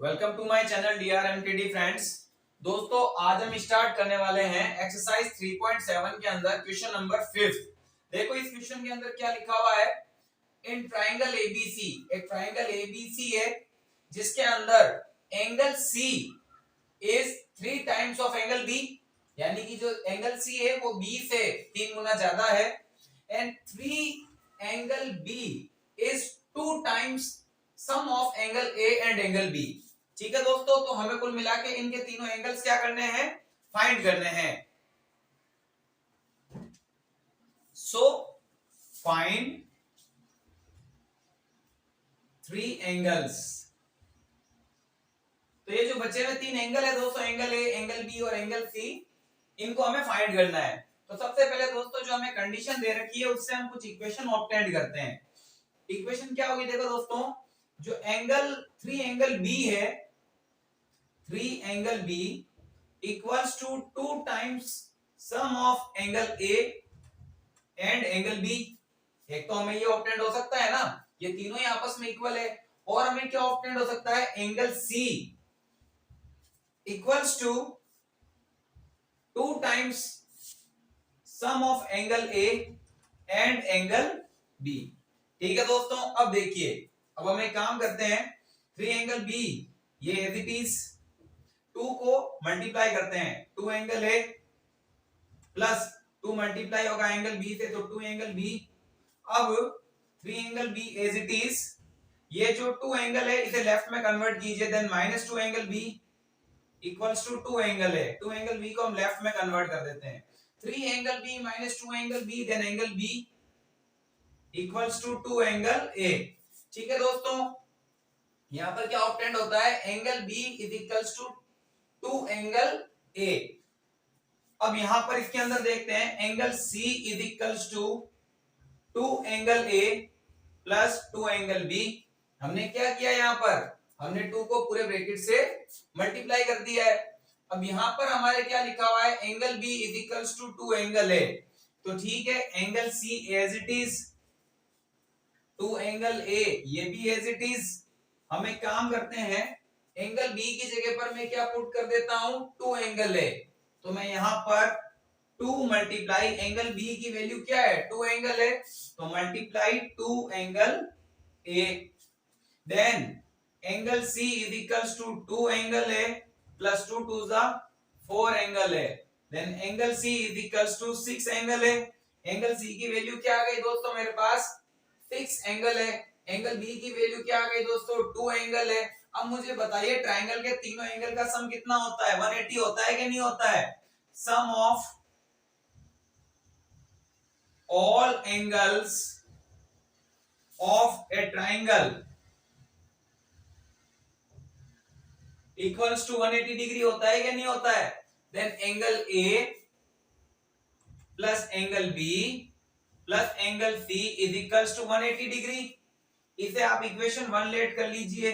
Welcome to my channel DRMTD friends. दोस्तों आज हम स्टार्ट करने वाले हैं एक्सरसाइज 3.7 के अंदर क्वेश्चन नंबर 5। देखो इस क्वेश्चन के अंदर क्या लिखा हुआ है। इन ट्राइंगल एबीसी, एक ट्राइंगल एबीसी है जिसके अंदर angle C is 3 times of angle B, यानी कि जो एंगल सी है वो बी से 3 गुना ज्यादा है। And 3 angle B is 2 times sum of angle A and angle B. ठीक है दोस्तों, तो हमें कुल मिला के इनके तीनों एंगल्स क्या करने हैं, फाइंड करने हैं। So find 3 angles. तो ये जो बचे हुए 3 एंगल है दोस्तों, एंगल ए, एंगल बी और एंगल सी, इनको हमें फाइंड करना है। तो सबसे पहले दोस्तों जो हमें कंडीशन दे रखी है उससे हम कुछ इक्वेशन ऑब्टेन करते हैं। इक्वेशन क्या होगी, देखो दोस्तों, जो एंगल 3 एंगल बी है, 3 angle B equals to 2 times sum of angle A and angle B. एक तो हमें ये ऑब्टेन हो सकता है ना, ये तीनों ही आपस में इक्वल है। और हमें क्या ऑब्टेन हो सकता है, angle C equals to 2 times sum of angle A and angle B. ठीक है दोस्तों, अब देखिए, अब हम एक काम करते हैं, 3 एंगल बी ये एज इट इज 2 को मल्टीप्लाई करते हैं, 2 एंगल ए प्लस 2 मल्टीप्लाई होगा एंगल बी से, तो 2 एंगल बी। अब 3 angle B as it is, ये जो 2 एंगल है इसे लेफ्ट में कन्वर्ट कीजिए, then minus 2 angle B equals to 2 angle है, 2 एंगल बी को हम लेफ्ट में कन्वर्ट कर देते हैं, 3 angle B minus 2 angle B, then angle B equals to 2 angle A. ठीक है दोस्तों, यहां पर क्या ऑब्टेंड होता है, angle B is equals to 2 angle A. अब यहां पर इसके अंदर देखते हैं, angle C is equals to 2 angle A plus 2 angle B. हमने क्या किया, यहां पर हमने 2 को पूरे ब्रैकेट से मल्टीप्लाई कर दिया है। अब यहां पर हमारे क्या लिखा हुआ है, angle B is equals to 2 angle A. तो ठीक है, angle C as it is, 2 angle A ये भी एज इट इज। हम एक काम करते हैं, एंगल बी की जगह पर मैं क्या पुट कर देता हूं, 2 एंगल ए। तो मैं यहां पर 2 मल्टीप्लाई एंगल बी की वैल्यू क्या है, 2 एंगल है, तो multiply 2 angle A, then angle C is equals to 2 angle A plus 2 to the 4 angle A, then angle C is equals to 6 angle A. Angle C की value क्या आ गई दोस्तों, मेरे पास 6 एंगल है। एंगल बी की वैल्यू क्या आ गई दोस्तों, 2 एंगल है। अब मुझे बताइए, ट्राइंगल के तीनों एंगल का सम कितना होता है, 180 होता है कि नहीं होता है। Sum of all angles of a triangle equals to 180 degree होता है कि नहीं होता है। Then angle A plus angle B plus angle C is equals to 180 degree. इसे आप इक्वेशन 1 लेट कर लीजिए,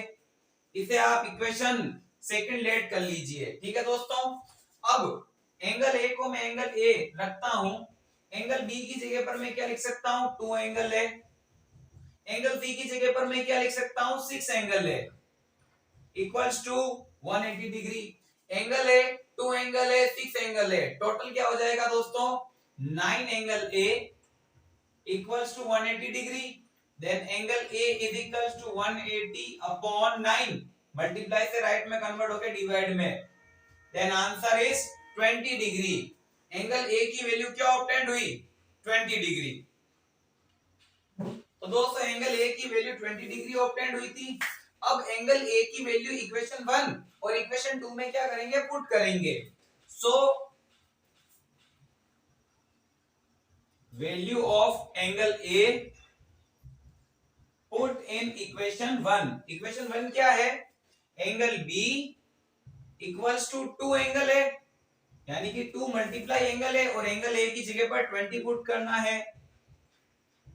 इसे आप इक्वेशन सेकंड लेट कर लीजिए। ठीक है दोस्तों, अब एंगल ए को मैं एंगल ए रखता हूं, एंगल बी की जगह पर मैं क्या लिख सकता हूं, 2 एंगल ए, एंगल सी की जगह पर मैं क्या लिख सकता हूं, 6 angle A equals to 180 degree. Angle A, 2 angle A, 6 angle A, total क्या हो जाएगा दोस्तों, 9 angle A equals to 180 degree. Then angle A is equals to 180 upon 9, multiply से राइट में कन्वर्ट होकर डिवाइड में, then answer is 20 degree. Angle A की value क्या ऑब्टेंड हुई, 20 डिग्री। तो दोस्तों एंगल ए की वैल्यू 20 डिग्री ऑब्टेंड हुई थी। अब एंगल ए की वैल्यू इक्वेशन 1 और इक्वेशन 2 में क्या करेंगे, पुट करेंगे। So value of angle A put in equation 1। Equation 1 क्या है, angle B equals to 2 angle A, यानी कि 2 मल्टीप्लाई एंगल ए, और एंगल ए की जगह पर 20 पुट करना है।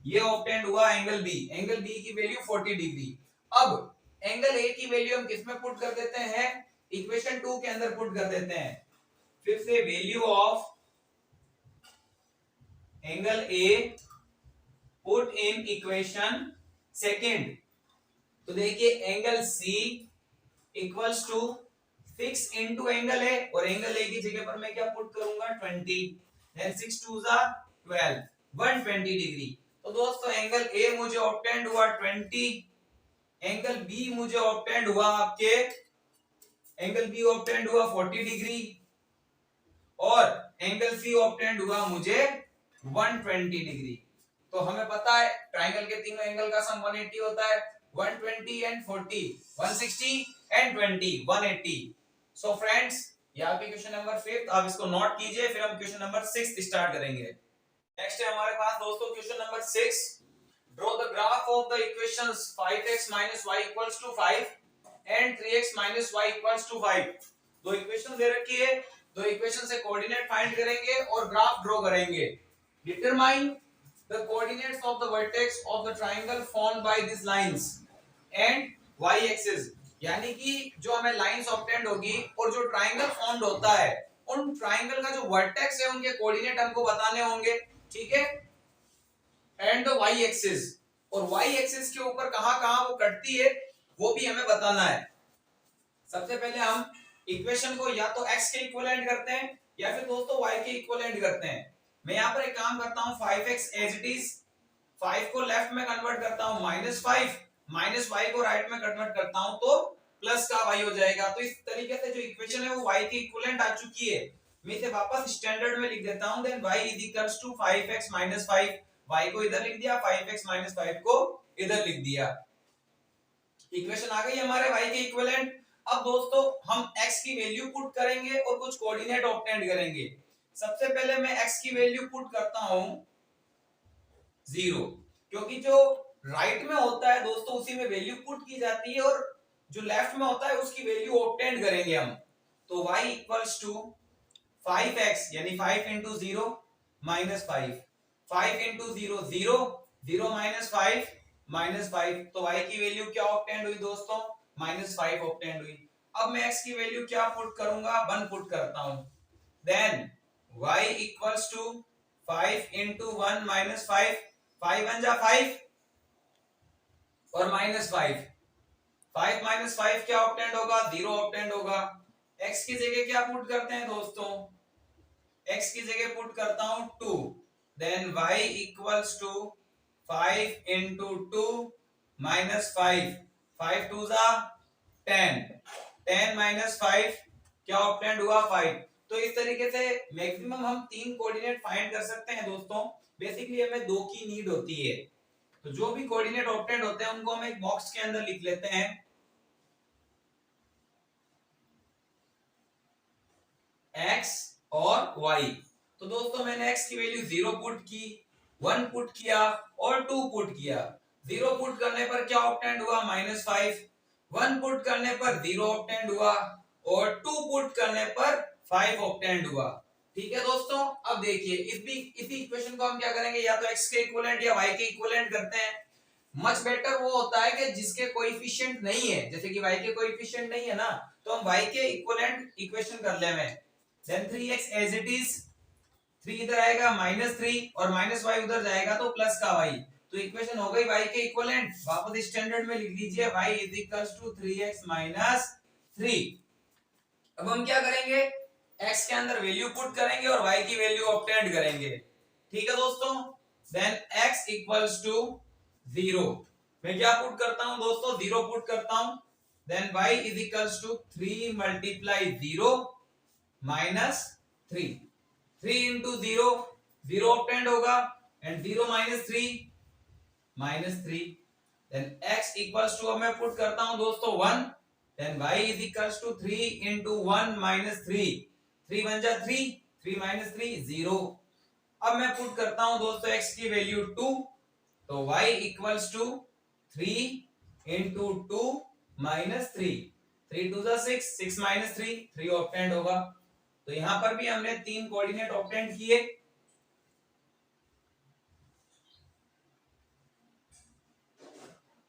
ये ऑब्टेंड हुआ एंगल बी, एंगल बी की वैल्यू 40 डिग्री। अब एंगल ए की वैल्यू हम किसमें पुट कर देते हैं, इक्वेशन 2 के अंदर पुट कर देते हैं। फिर से value of angle A put in equation second. तो देखिए angle C equals to 6 into angle A, और एंगल ए की जगह पर मैं क्या पुट करूंगा 20, देन 6 2 जा 12, 120 डिग्री। तो दोस्तों एंगल ए मुझे ऑब्टेंड हुआ 20, एंगल बी मुझे ऑब्टेंड हुआ आपके, एंगल बी ऑब्टेंड हुआ 40 डिग्री, और एंगल सी ऑब्टेंड हुआ मुझे 120 डिग्री। तो हमें पता है ट्राइंगल के तीनों एंगल का सम 180 होता है, 120 एंड 40, 160 एंड 20, 180। सो फ्रेंड्स ये आपके क्वेश्चन नंबर 5, आप इसको नोट कीजिए, फिर हम क्वेश्चन नंबर 6 स्टार्ट करेंगे। नेक्स्ट है हमारे पास दोस्तों question number 6, draw the graph of the equations 5x y equals to 5 and 3x y equals to 5। दो इक्वेशन दे रखी है, दो इक्वेशन से कोऑर्डिनेट फाइंड करेंगे और ग्राफ ड्रॉ करेंगे। Determine the coordinates of the vertex of the triangle formed by this lines and y axis, यानी कि जो हमें लाइंस ऑब्टेंड होगी और जो ट्रायंगल फॉर्म्ड होता है, उन ट्रायंगल का जो वर्टेक्स है उनके कोऑर्डिनेट हमको बताने होंगे, ठीक है। एंड द y एक्सिस, और y एक्सिस के ऊपर कहां-कहां वो कटती है वो भी हमें बताना है। सबसे पहले हम इक्वेशन को या तो x के इक्विवेलेंट करते हैं या फिर दोस्तों y के इक्विवेलेंट करते हैं। मैं यहां पर एक काम करता हूं, 5x एज इट इज, 5 को लेफ्ट में कन्वर्ट करता हूं -5, माइनस y को राइट में कन्वर्ट करता हूं तो प्लस का y हो जाएगा। तो इस तरीके से जो इक्वेशन है वो y के इक्विवेलेंट आ चुकी है। मैं इसे वापस स्टैंडर्ड में लिख देता हूं, then y is equals to 5x 5, y को इधर लिख दिया, 5x 5 को इधर लिख दिया। इक्वेशन आ गई हमारे y के इक्विवेलेंट। अब दोस्तों हम x की वैल्यू पुट करेंगे और कुछ कोऑर्डिनेट ऑब्टेंड करेंगे। सबसे पहले मैं x की वैल्यू पुट करता हूं 0, क्योंकि जो राइट में होता है दोस्तों उसी में वैल्यू पुट की जाती है, और जो लेफ्ट में होता है उसकी वैल्यू ऑब्टेंड करेंगे हम। तो y इक्वल्स टू 5x यानी 5 इंटू 0 -5, 5 इंटू 0 0, 0 -5 -5, तो y की वैल्यू क्या ऑब्टेंड हुई दोस्तों -5 ऑब्टेंड हुई। अब मैं x की वैल्यू क्या पुट करूंगा 1 पुट करता हूं, then y equals to 5 into 1 -5, 5 1 जा 5 और -5, 5 -5 क्या ऑब्टेंड होगा 0 ऑब्टेंड होगा। x की जगह क्या पुट करते हैं दोस्तों, x की जगह पुट करता हूं 2, then y equals to 5 into 2 -5, 5 2 जा 10, 10 -5 क्या ऑब्टेंड हुआ 5। तो इस तरीके से मैक्सिमम हम 3 कोऑर्डिनेट फाइंड कर सकते हैं दोस्तों। बेसिकली हमें 2 की नीड होती है, तो जो भी कोऑर्डिनेट ऑब्टेंड होते हैं उनको हम एक बॉक्स के अंदर लिख लेते हैं, x और y। तो दोस्तों मैंने x की वैल्यू 0 पुट की, 1 पुट किया और 2 पुट किया। 0 पुट करने पर क्या ऑब्टेंड हुआ -5, 1 पुट करने पर 0 ऑब्टेंड हुआ और 2 पुट करने पर 5 ऑब्टेंड हुआ। ठीक है दोस्तों, अब देखिए इसी इक्वेशन को हम क्या करेंगे, या तो x के इक्विवेलेंट या y के इक्विवेलेंट करते हैं। मच बेटर वो होता है कि जिसके कोएफिशिएंट नहीं है, जैसे कि y के कोएफिशिएंट नहीं है ना, तो हम y के इक्विवेलेंट इक्वेशन कर ले में, then 3x as it is, 3 इधर आएगा -3 और -y उधर जाएगा तो प्लस का y। तो इक्वेशन हो गई y के इक्विवेलेंट, वापस स्टैंडर्ड में लिख लीजिए y is equals to 3x - 3। अब हम क्या करेंगे, x के अंदर वैल्यू पुट करेंगे और y की वैल्यू ऑब्टेंड करेंगे। ठीक है दोस्तों, देन x इक्वल्स टू 0, मैं क्या पुट करता हूं दोस्तों 0 पुट करता हूं, then y is equals to 3 multiply 0 -3, 3 into 0 0 obtained होगा and 0 -3 -3, then x equals to, अब मैं पुट करता हूं दोस्तों 1, then y is equals to 3 into 1 -3, 3 1 जा 3, 3 -3 0। अब मैं पुट करता हूं दोस्तों x की वैल्यू 2, तो y इक्वल्स टू 3 इंटू 2 -3, 3 2 जा 6, 6 -3 3 ऑब्टेंड होगा। तो यहां पर भी हमने 3 कोऑर्डिनेट ऑब्टेंड किए।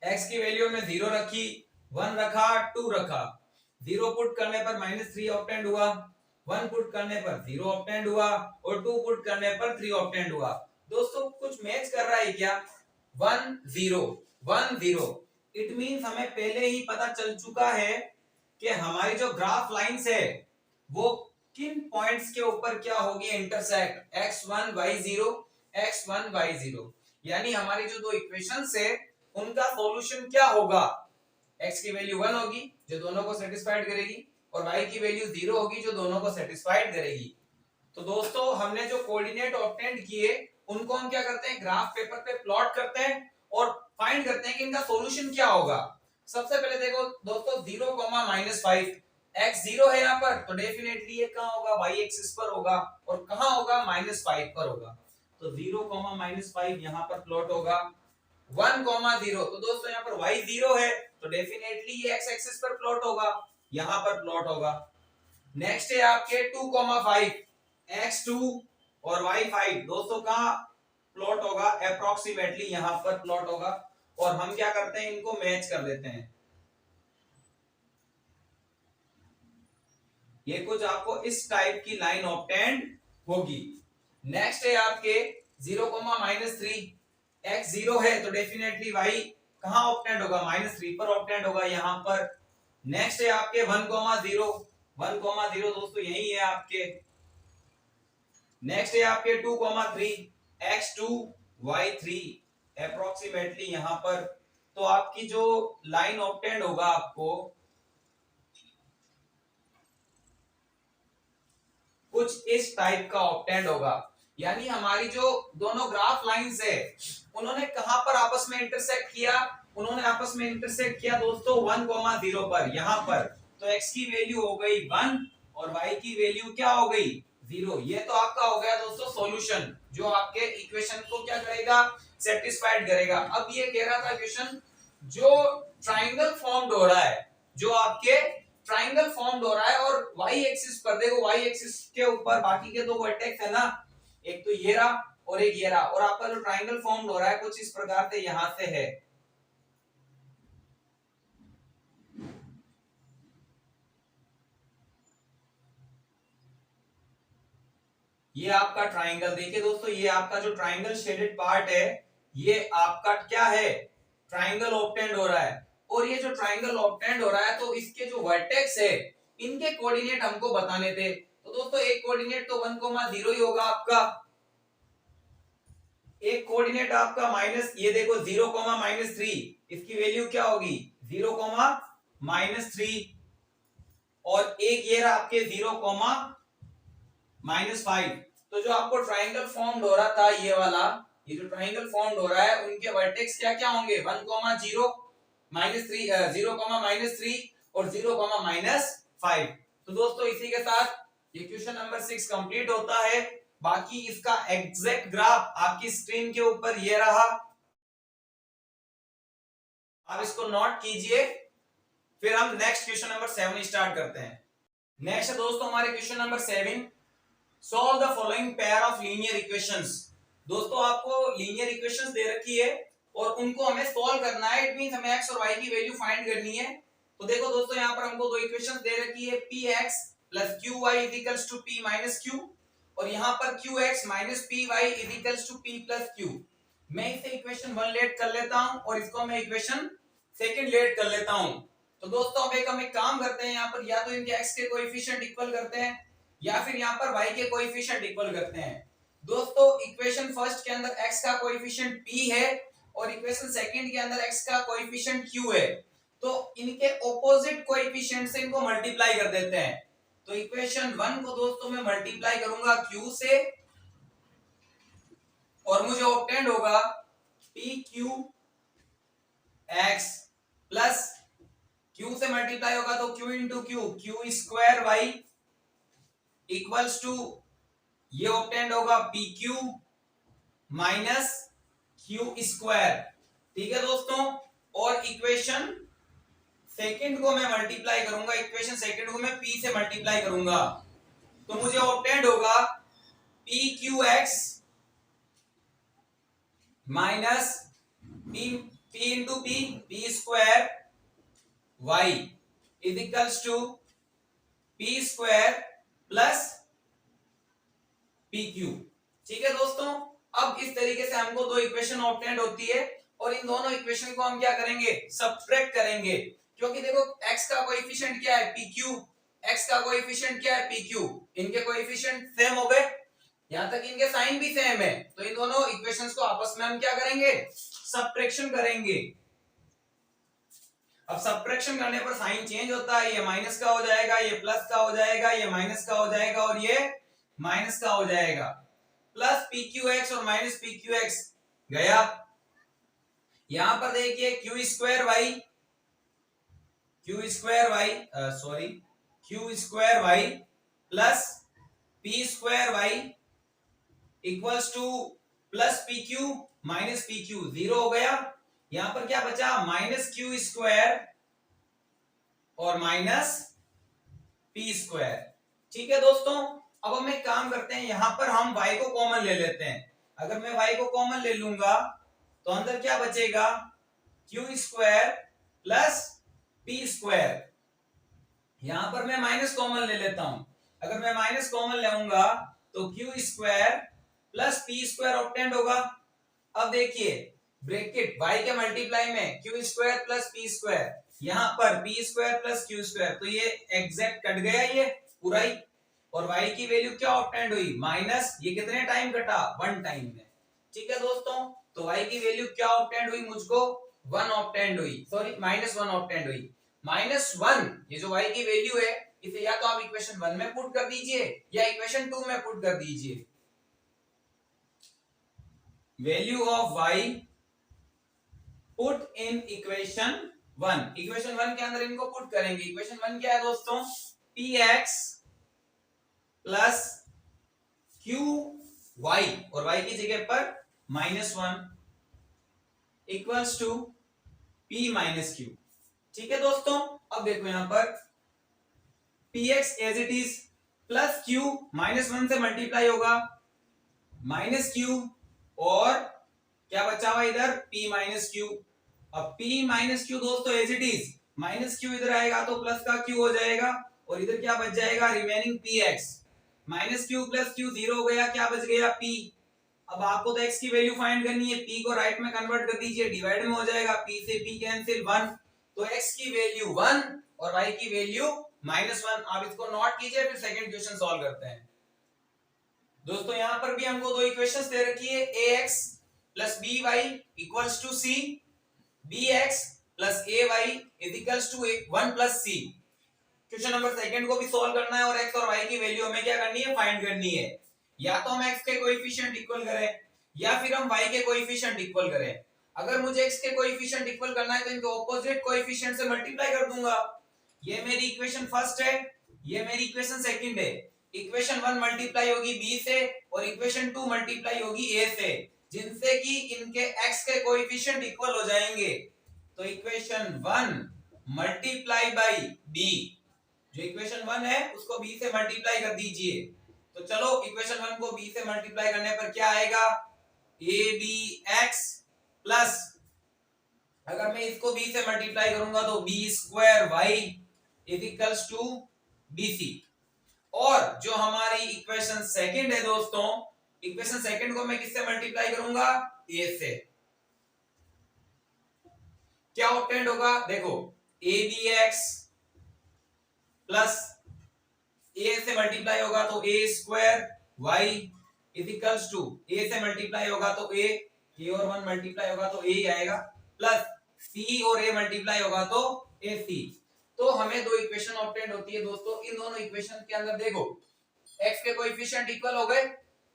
x की वैल्यू में 0 रखी, 1 रखा, 2 रखा, 0 पुट करने पर -3 ऑब्टेंड हुआ, 1 पुट करने पर 0 ऑब्टेंड हुआ और 2 पुट करने पर 3 ऑब्टेंड हुआ। दोस्तों कुछ मैच कर रहा है क्या, 1 0 1 0, इट मींस हमें पहले ही पता चल चुका है कि हमारी जो ग्राफ लाइंस है वो किन पॉइंट्स के ऊपर क्या होगी intersect, x1 y0 x1 y0, यानी हमारी जो दो इक्वेशंस है उनका सॉल्यूशन क्या होगा। x की वैल्यू 1 होगी जो दोनों को सेटिस्फाइड करेगी और y की वैल्यू 0 होगी जो दोनों को सेटिस्फाइड करेगी। तो दोस्तों हमने जो कोऑर्डिनेट ऑब्टेंड किए उनको हम क्या करते हैं, ग्राफ पेपर पे प्लॉट करते हैं और फाइंड करते हैं कि इनका सॉल्यूशन क्या होगा। सबसे पहले देखो दोस्तों 0,-5 x 0 है यहाँ पर, तो डेफिनेटली ये कहाँ होगा, y एक्सिस पर होगा और कहाँ होगा, -5 पर होगा। तो 0,-5 यहाँ पर प्लॉट होगा। 1,0 तो दोस्तों यहाँ पर y 0 है तो डेफिनेटली ये x एक्सिस पर प्लॉट होगा, यहाँ पर प्लॉट होगा। नेक्स्ट है आपके 2,5 x2 और y5 दोस्तों कहाँ प्लॉट होगा, अप्रोक्सीमेटली यहाँ पर प्लॉट होगा। और हम क्या करते हैं, इनको मैच कर देते हैं। ये कुछ आपको इस टाइप की लाइन ऑब्टेंड होगी। नेक्स्ट है आपके 0,-3 x 0 है तो डेफिनेटली y कहां ऑब्टेंड होगा, -3 पर ऑब्टेंड होगा यहाँ पर। नेक्स्ट है आपके 1,0 1,0 दोस्तों यही है आपके। नेक्स्ट है आपके 2,3 x2 y3 अप्रोक्सीमेटली यहां पर। तो आपकी जो लाइन ऑब्टेंड होगा आपको कुछ इस टाइप का ऑब्टेंड होगा, यानी हमारी जो दोनों ग्राफ लाइंस है उन्होंने कहां पर आपस में इंटरसेक्ट किया, उन्होंने आपस में इंटरसेक्ट किया दोस्तों 1,0 पर, यहां पर। तो x की वैल्यू हो गई 1 और y की वैल्यू क्या हो गई 0। ये तो आपका हो गया दोस्तों सॉल्यूशन जो आपके इक्वेशन को क्या करेगा, सेटिस्फाइड करेगा। अब ये कह रहा था क्वेश्चन जो ट्राइंगल फॉर्म्ड हो रहा है, जो आपके ट्राइंगल फॉर्म्ड हो रहा है और y एक्सिस पर देखो, y एक्सिस के ऊपर बाकी के दो वर्टेक्स है ना, एक तो ये रहा और एक ये रहा, और आपका जो ट्राइंगल फॉर्म्ड हो रहा है कुछ इस प्रकार से यहां से है। ये आपका ट्राइंगल देखिए दोस्तों, ये आपका जो ट्राइंगल शेडेड पार्ट है ये आपका क्या है, ट्राइंगल ऑब्टेंड हो रहा है। और ये जो ट्राइंगल ऑब्टेंड हो रहा है तो इसके जो वर्टेक्स है इनके कोऑर्डिनेट हमको बताने थे। तो दोस्तों एक कोऑर्डिनेट तो 1,0 ही होगा आपका, एक कोऑर्डिनेट आपका माइनस, ये देखो 0,-3 इसकी वैल्यू क्या होगी 0,-3, और एक ये रहा आपके 0,-5। तो जो आपको ट्राइंगल फॉर्म्ड हो रहा था ये वाला, ये जो ट्राइंगल फॉर्म्ड हो रहा है उनके वर्टेक्स क्या क्या होंगे 1,0 -3 0,-3 और 0,-5। तो दोस्तों इसी के साथ ये क्वेश्चन नंबर 6 कंप्लीट होता है। बाकी इसका एग्जैक्ट ग्राफ आपकी स्क्रीन के ऊपर ये रहा, आप इसको नोट कीजिए। फिर हम नेक्स्ट क्वेश्चन नंबर 7 स्टार्ट करते हैं। नेक्स्ट है दोस्तों हमारे question number 7, solve the following pair of linear equations. दोस्तों आपको लीनियर इक्वेशंस दे रखी है और उनको हमें सॉल्व करना है, इट मींस हमें x और y की वैल्यू फाइंड करनी है। तो देखो दोस्तों यहाँ पर हमको दो इक्वेशंस दे रखी है, px + qy = p - q, और यहाँ पर qx - py = p + q। मैं इसे इक्वेशन 1 लेट कर लेता हूं और इसको मैं इक्वेशन सेकंड लेट कर लेता हूं। तो दोस्तों अब हम एक काम करते हैं, यहाँ पर या तो इनके x के कोएफिशिएंट इक्वल करते हैं या फिर यहाँ पर y के कोएफिशिएंट इक्वल करते हैं। दोस्तों इक्वेशन फर्स्ट के अंदर x का कोएफिशिएंट p है और इक्वेशन सेकंड के अंदर x का कोएफिशिएंट q है, तो इनके ऑपोजिट कोएफिशिएंट से इनको मल्टीप्लाई कर देते हैं। तो इक्वेशन 1 को दोस्तों मैं मल्टीप्लाई करूंगा q से और मुझे ऑब्टेंड होगा pqx प्लस q से मल्टीप्लाई होगा तो q into q square y equals to ये ऑब्टेंड होगा pq माइनस q स्क्वायर। ठीक है दोस्तों, और इक्वेशन सेकंड को मैं मल्टीप्लाई करूंगा, इक्वेशन सेकंड को मैं p से मल्टीप्लाई करूंगा तो मुझे ऑब्टेंड होगा pqx minus p into p square y is equals to p square plus pq। ठीक है दोस्तों, अब इस तरीके से हमको दो इक्वेशन ऑब्टेंड होती है और इन दोनों इक्वेशन को हम क्या करेंगे, सब्ट्रैक्ट करेंगे। क्योंकि देखो x का कोएफिशिएंट क्या है pq, x का कोएफिशिएंट क्या है pq, इनके कोएफिशिएंट सेम हो गए, यहां तक इनके साइन भी सेम है, तो इन दोनों इक्वेशंस को आपस में हम क्या करेंगे, सब्ट्रैक्शन करेंगे। अब सब्ट्रैक्शन करने पर साइन चेंज होता है, ये माइनस का हो जाएगा, ये प्लस का हो जाएगा, ये माइनस का हो जाएगा और ये माइनस का हो जाएगा। प्लस pqx और माइनस pqx गया, यहां पर देखिए Q square Y plus P square Y equals to plus P Q minus P Q, zero हो गया। यहां पर क्या बचा, माइनस क्यू स्क्वायर और माइनस पी स्क्वायर। ठीक है दोस्तों, अब हम एक काम करते हैं, यहां पर हम y को कॉमन ले लेते हैं। अगर मैं y को कॉमन ले लूंगा तो अंदर क्या बचेगा, Q square plus P square. यहां पर मैं माइनस कॉमन ले लेता हूं, अगर मैं माइनस कॉमन लेऊंगा तो Q square plus P square obtained होगा। अब देखिए ब्रैकेट y के मल्टीप्लाई में Q square plus P square, यहां पर P square plus Q square, तो ये एग्जैक्ट कट गया ये पूरा ही, और y की वैल्यू क्या ऑब्टेंड हुई, माइनस, ये कितने टाइम कटा, 1 टाइम में। ठीक है दोस्तों, तो y की वैल्यू क्या ऑब्टेंड हुई, मुझको 1 ऑब्टेंड हुई, सॉरी -1 ऑब्टेंड हुई। -1 ये जो y की वैल्यू है, इसे या तो आप इक्वेशन 1 में पुट कर दीजिए या इक्वेशन 2 में पुट कर दीजिए। Value of y put in equation 1, equation 1 के अंदर इनको पुट करेंगे। इक्वेशन 1 क्या है दोस्तों, px प्लस qy और y की जगह पर -1 equals to p minus q। ठीक है दोस्तों, अब देखो यहां पर px as it is plus q -1 से मल्टीप्लाई होगा, माइनस q और क्या बचा हुआ इधर, p माइनस q। अब p माइनस q दोस्तों as it is, minus q इधर आएगा तो प्लस का q हो जाएगा, और इधर क्या बच जाएगा, remaining px। Minus q plus q zero हो गया, क्या बच गया p। अब आपको तो x की वैल्यू फाइंड करनी है, p को राइट में कन्वर्ट कर दीजिए, डिवाइड में हो जाएगा, p से p कैंसिल 1, तो x की वैल्यू 1 और y की वैल्यू -1। आप इसको नोट कीजिए, फिर सेकंड क्वेश्चन सॉल्व करते हैं। दोस्तों यहां पर भी हमको दो इक्वेशंस दे रखी है, ax plus by equals to c, bx plus ay is equals to 1 plus c। Question number second को भी सॉल्व करना है और x और y की वैल्यू हमें क्या करनी है, फाइंड करनी है। या तो हम x के कोएफिशिएंट इक्वल करें या फिर हम y के कोएफिशिएंट इक्वल करें। अगर मुझे x के कोएफिशिएंट इक्वल करना है तो इनके ऑपोजिट कोएफिशिएंट से मल्टीप्लाई कर दूंगा। ये मेरी इक्वेशन फर्स्ट है, ये मेरी इक्वेशन सेकंड है। इक्वेशन 1 मल्टीप्लाई होगी b से और इक्वेशन 2 मल्टीप्लाई होगी a से, जिनसे कि इनके x के कोएफिशिएंट इक्वल हो जाएंगे। तो इक्वेशन 1 मल्टीप्लाई बाय b, जो इक्वेशन 1 है उसको b से मल्टीप्लाई कर दीजिए। तो चलो इक्वेशन 1 को b से मल्टीप्लाई करने पर क्या आएगा, abx प्लस, अगर मैं इसको b से मल्टीप्लाई करूंगा तो b square y is equals to bc। और जो हमारी इक्वेशन सेकंड है दोस्तों, इक्वेशन सेकंड को मैं किससे मल्टीप्लाई करूंगा, a से। क्या ऑब्टेंड होगा, देखो abx प्लस a से मल्टीप्लाई होगा तो a square y is equals to, a से मल्टीप्लाई होगा तो a और 1 मल्टीप्लाई होगा तो a ही आएगा, प्लस c और a मल्टीप्लाई होगा तो ac। तो हमें दो इक्वेशन ऑब्टेंड होती है दोस्तों। इन दोनों इक्वेशन के अंदर देखो x के कोएफिशिएंट इक्वल हो गए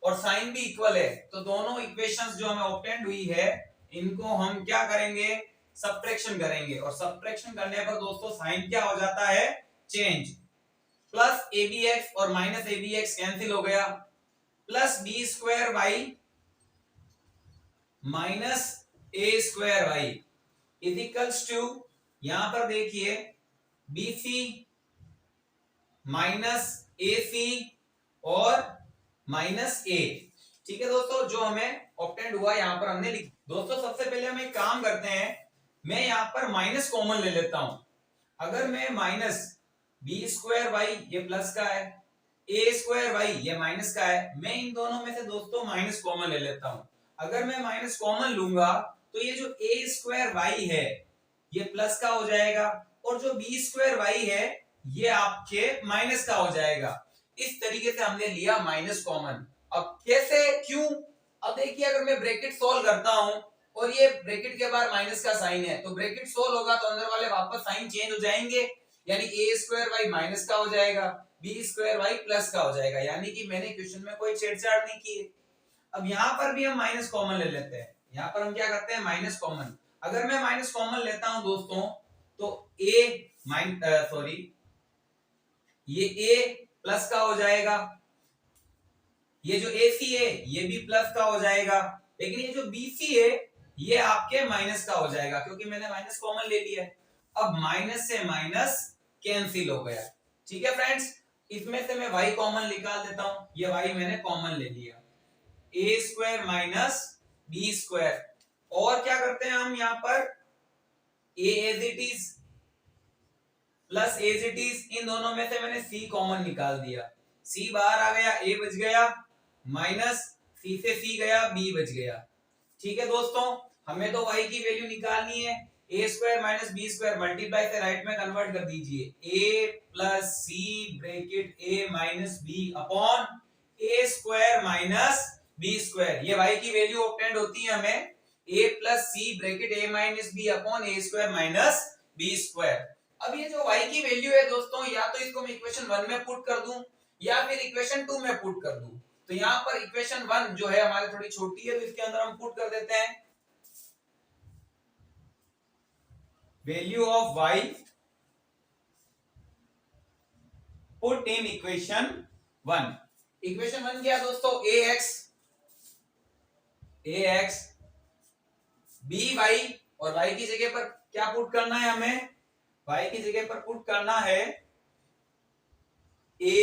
और साइन भी इक्वल है, तो दोनों इक्वेशंस जो हमें ऑब्टेंड हुई है इनको हम क्या करेंगे, सब्ट्रैक्शन करेंगे, और सब्ट्रैक्शन करने पर दोस्तों साइन क्या हो जाता है, चेंज। प्लस abx और माइनस abx कैंसिल हो गया, plus b square y minus a square y is equals to, यहां पर देखिए bc माइनस ac और माइनस a। ठीक है दोस्तों, जो हमें ऑब्टेंड हुआ यहां पर हमने लिख। दोस्तों सबसे पहले हम एक काम करते हैं, मैं यहां पर माइनस कॉमन ले लेता हूं। अगर मैं माइनस बी स्क्वायर वाई ये प्लस का है, ए स्क्वायर वाई ये माइनस का है, मैं इन दोनों में से दोस्तों माइनस कॉमन ले लेता हूं। अगर मैं माइनस कॉमन लूंगा तो ये जो ए स्क्वायर वाई है ये प्लस का हो जाएगा और जो बी स्क्वायर वाई है ये आपके माइनस का हो जाएगा। इस तरीके से हमने लिया माइनस कॉमन। अब कैसे, क्यों? अब देखिए अगर मैं ब्रैकेट सोल्व करता हूं और ये ब्रैकेट के बाहर माइनस का साइन है तो ब्रैकेट सोल्व होगा तो अंदर वाले वापस साइन चेंज हो जाएंगे, यानी ए स्क्वायर वाई माइनस का हो जाएगा, बी स्क्वायर वाई प्लस का हो जाएगा, यानी कि मैंने क्वेश्चन में कोई छेड़छाड़ नहीं की है। अब यहां पर भी हम माइनस कॉमन ले लेते हैं, यहां पर हम क्या करते हैं माइनस कॉमन। अगर मैं माइनस कॉमन लेता हूं दोस्तों तो ये ए प्लस का हो जाएगा, ये जो AC है ये भी प्लस का हो जाएगा, लेकिन ये जो BC है ये आपके माइनस का हो जाएगा क्योंकि मैंने माइनस कॉमन ले लिया है। अब माइनस से माइनस कैंसिल हो गया। ठीक है फ्रेंड्स, इसमें से मैं y कॉमन निकाल देता हूं, ये y मैंने कॉमन ले लिया, a square minus B square, और क्या करते हैं हम यहां पर a as it is plus as it is, इन दोनों में से मैंने c कॉमन निकाल दिया, c बाहर आ गया, a बच गया, माइनस c से c गया, b बच गया। ठीक है दोस्तों, हमें तो y की वैल्यू निकालनी है, a square minus B square multiply से राइट में कन्वर्ट कर दीजिए, a plus C bracket a minus B upon a square minus B square, ये y की वैल्यू ऑब्टेंड होती है हमें a plus C bracket a minus B upon a square minus B square. अब ये जो y की वैल्यू है दोस्तों, या तो इसको मैं इक्वेशन 1 में पुट कर दूं या फिर इक्वेशन 2 में पुट कर दूं। तो यहां पर इक्वेशन 1 जो है हमारी थोड़ी छोटी है तो इसके अंदर हम पुट कर देते हैं value of y put in equation 1। Equation 1 क्या है दोस्तों, ax by, और y की जगह पर क्या पुट करना है हमें, y की जगह पर पुट करना है a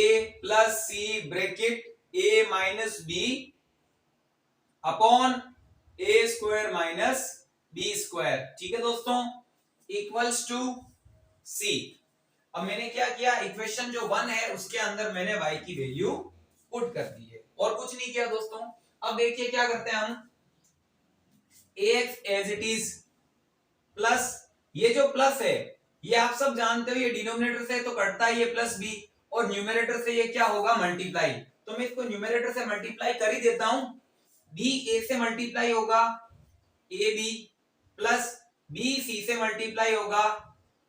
plus C bracket a minus B upon a square minus B square. ठीक है दोस्तों, इक्वल्स टू c। अब मैंने क्या किया, इक्वेशन जो 1 है उसके अंदर मैंने y की वैल्यू पुट कर दी है और कुछ नहीं किया दोस्तों। अब देखिए क्या करते हैं हम, ax as it is plus, ये जो प्लस है ये आप सब जानते हो ये डिनोमिनेटर से तो कटता है ये प्लस बी, और न्यूमरेटर से ये क्या होगा मल्टीप्लाई, तो मैं इसको न्यूमरेटर से मल्टीप्लाई कर ही देता हूं, बी ए से मल्टीप्लाई होगा A B plus B C से मल्टीप्लाई होगा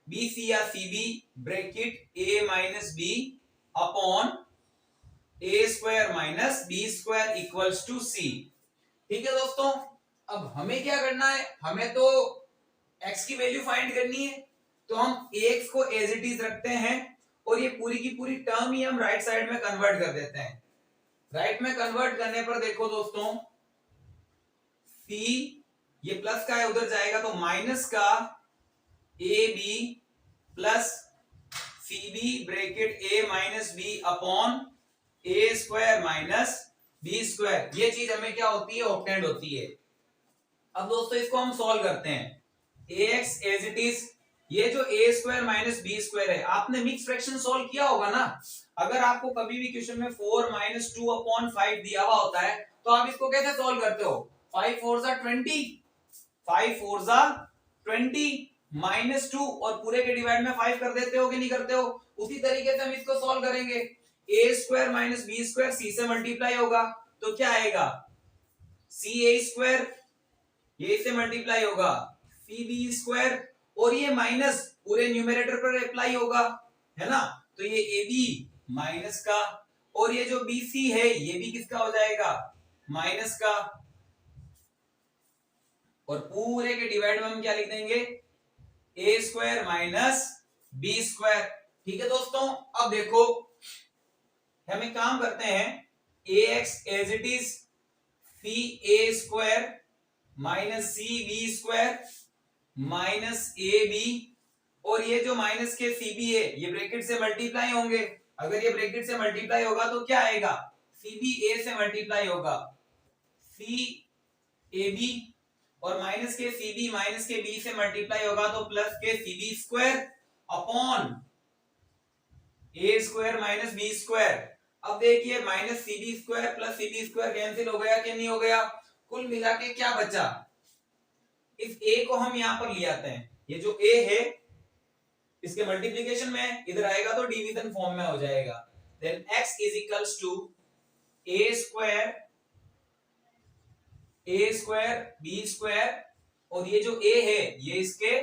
बी सी या C B bracket A minus B upon A square minus B square equals to C. ठीक है दोस्तों, अब हमें क्या करना है, हमें तो x की वैल्यू फाइंड करनी है, तो हम ax को एज इट इज रखते हैं और ये पूरी की पूरी टर्म ही हम राइट साइड में कन्वर्ट कर देते हैं। राइट में कन्वर्ट करने पर देखो दोस्तों, c ये प्लस का है उधर जाएगा तो माइनस का A B plus C B bracket a minus B upon A square minus B square, ये चीज हमें क्या होती है ऑब्टेंड होती है। अब दोस्तों इसको हम सॉल्व करते हैं, ax एज इट इज, ये जो a square minus B square है, आपने मिक्स फ्रैक्शन सॉल्व किया होगा ना, अगर आपको कभी भी क्वेश्चन में 4 माइनस 2 अपॉन 5 दिया हुआ होता है तो आप इसको कैसे सॉल्व करते हो, 5 4 जा 20, 5 4 जा 20 माइनस 2 और पूरे के डिवाइड में 5 कर देते हो कि नहीं करते हो, उसी तरीके से हम इसको सॉल्व करेंगे, a square minus B square c से मल्टीप्लाई होगा तो क्या आएगा सी ए स्क्वायर, ये से मल्टीप्लाई होगा सी बी स्क्वायर, और ये माइनस पूरे न्यूमरेटर पर अप्लाई होगा है ना, तो ये ए बी माइनस का, और ये जो बी सी है ये भी किसका हो जाएगा माइनस का, और पूरे के डिवाइड में हम क्या लिख देंगे ए स्क्वायर माइनस बी स्क्वायर। ठीक है दोस्तों, अब देखो हम एक काम करते हैं A X as it is C A square minus C B square minus A B, और ये जो माइनस के सी बी है ये ब्रैकेट से मल्टीप्लाई होंगे, अगर ये ब्रैकेट से मल्टीप्लाई होगा तो क्या आएगा सी बी ए से मल्टीप्लाई होगा सी ए बी, और माइनस के सी बी माइनस के बी से मल्टीप्लाई होगा तो प्लस के सी बी स्क्वायर अपॉन ए स्क्वायर माइनस बी स्क्वायर। अब देखिए minus C B square plus C B square cancel हो गया कि नहीं हो गया, कुल मिला के क्या बचा, इस a को हम यहां पर ले आते हैं, ये जो a है इसके मल्टीप्लिकेशन में इधर आएगा तो डिवीजन फॉर्म में हो जाएगा। Then x is equals to a square b square, और ये जो a है ये इसके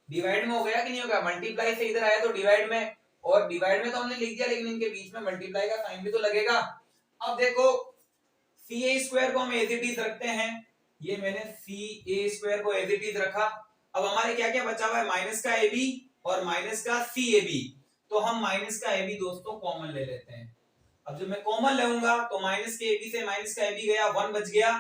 डिवाइड में हो गया कि नहीं होगा, मल्टीप्लाई से इधर आया तो डिवाइड में, और डिवाइड में तो हमने लिख दिया लेकिन इनके बीच में मल्टीप्लाई का साइन भी तो लगेगा। अब देखो सी ए स्क्वायर को हम एज इट इज रखते हैं, ये मैंने सी ए स्क्वायर को एज इट इज रखा। अब हमारे क्या क्या बचा हुआ है, माइनस का ए बी और माइनस का सी ए बी, तो हम माइनस का ए बी दोस्तों कॉमन ले लेते हैं। अब जब मैं कॉमन लूंगा तो माइनस के ए बी से माइनस का ए बी गया, 1 बच गया,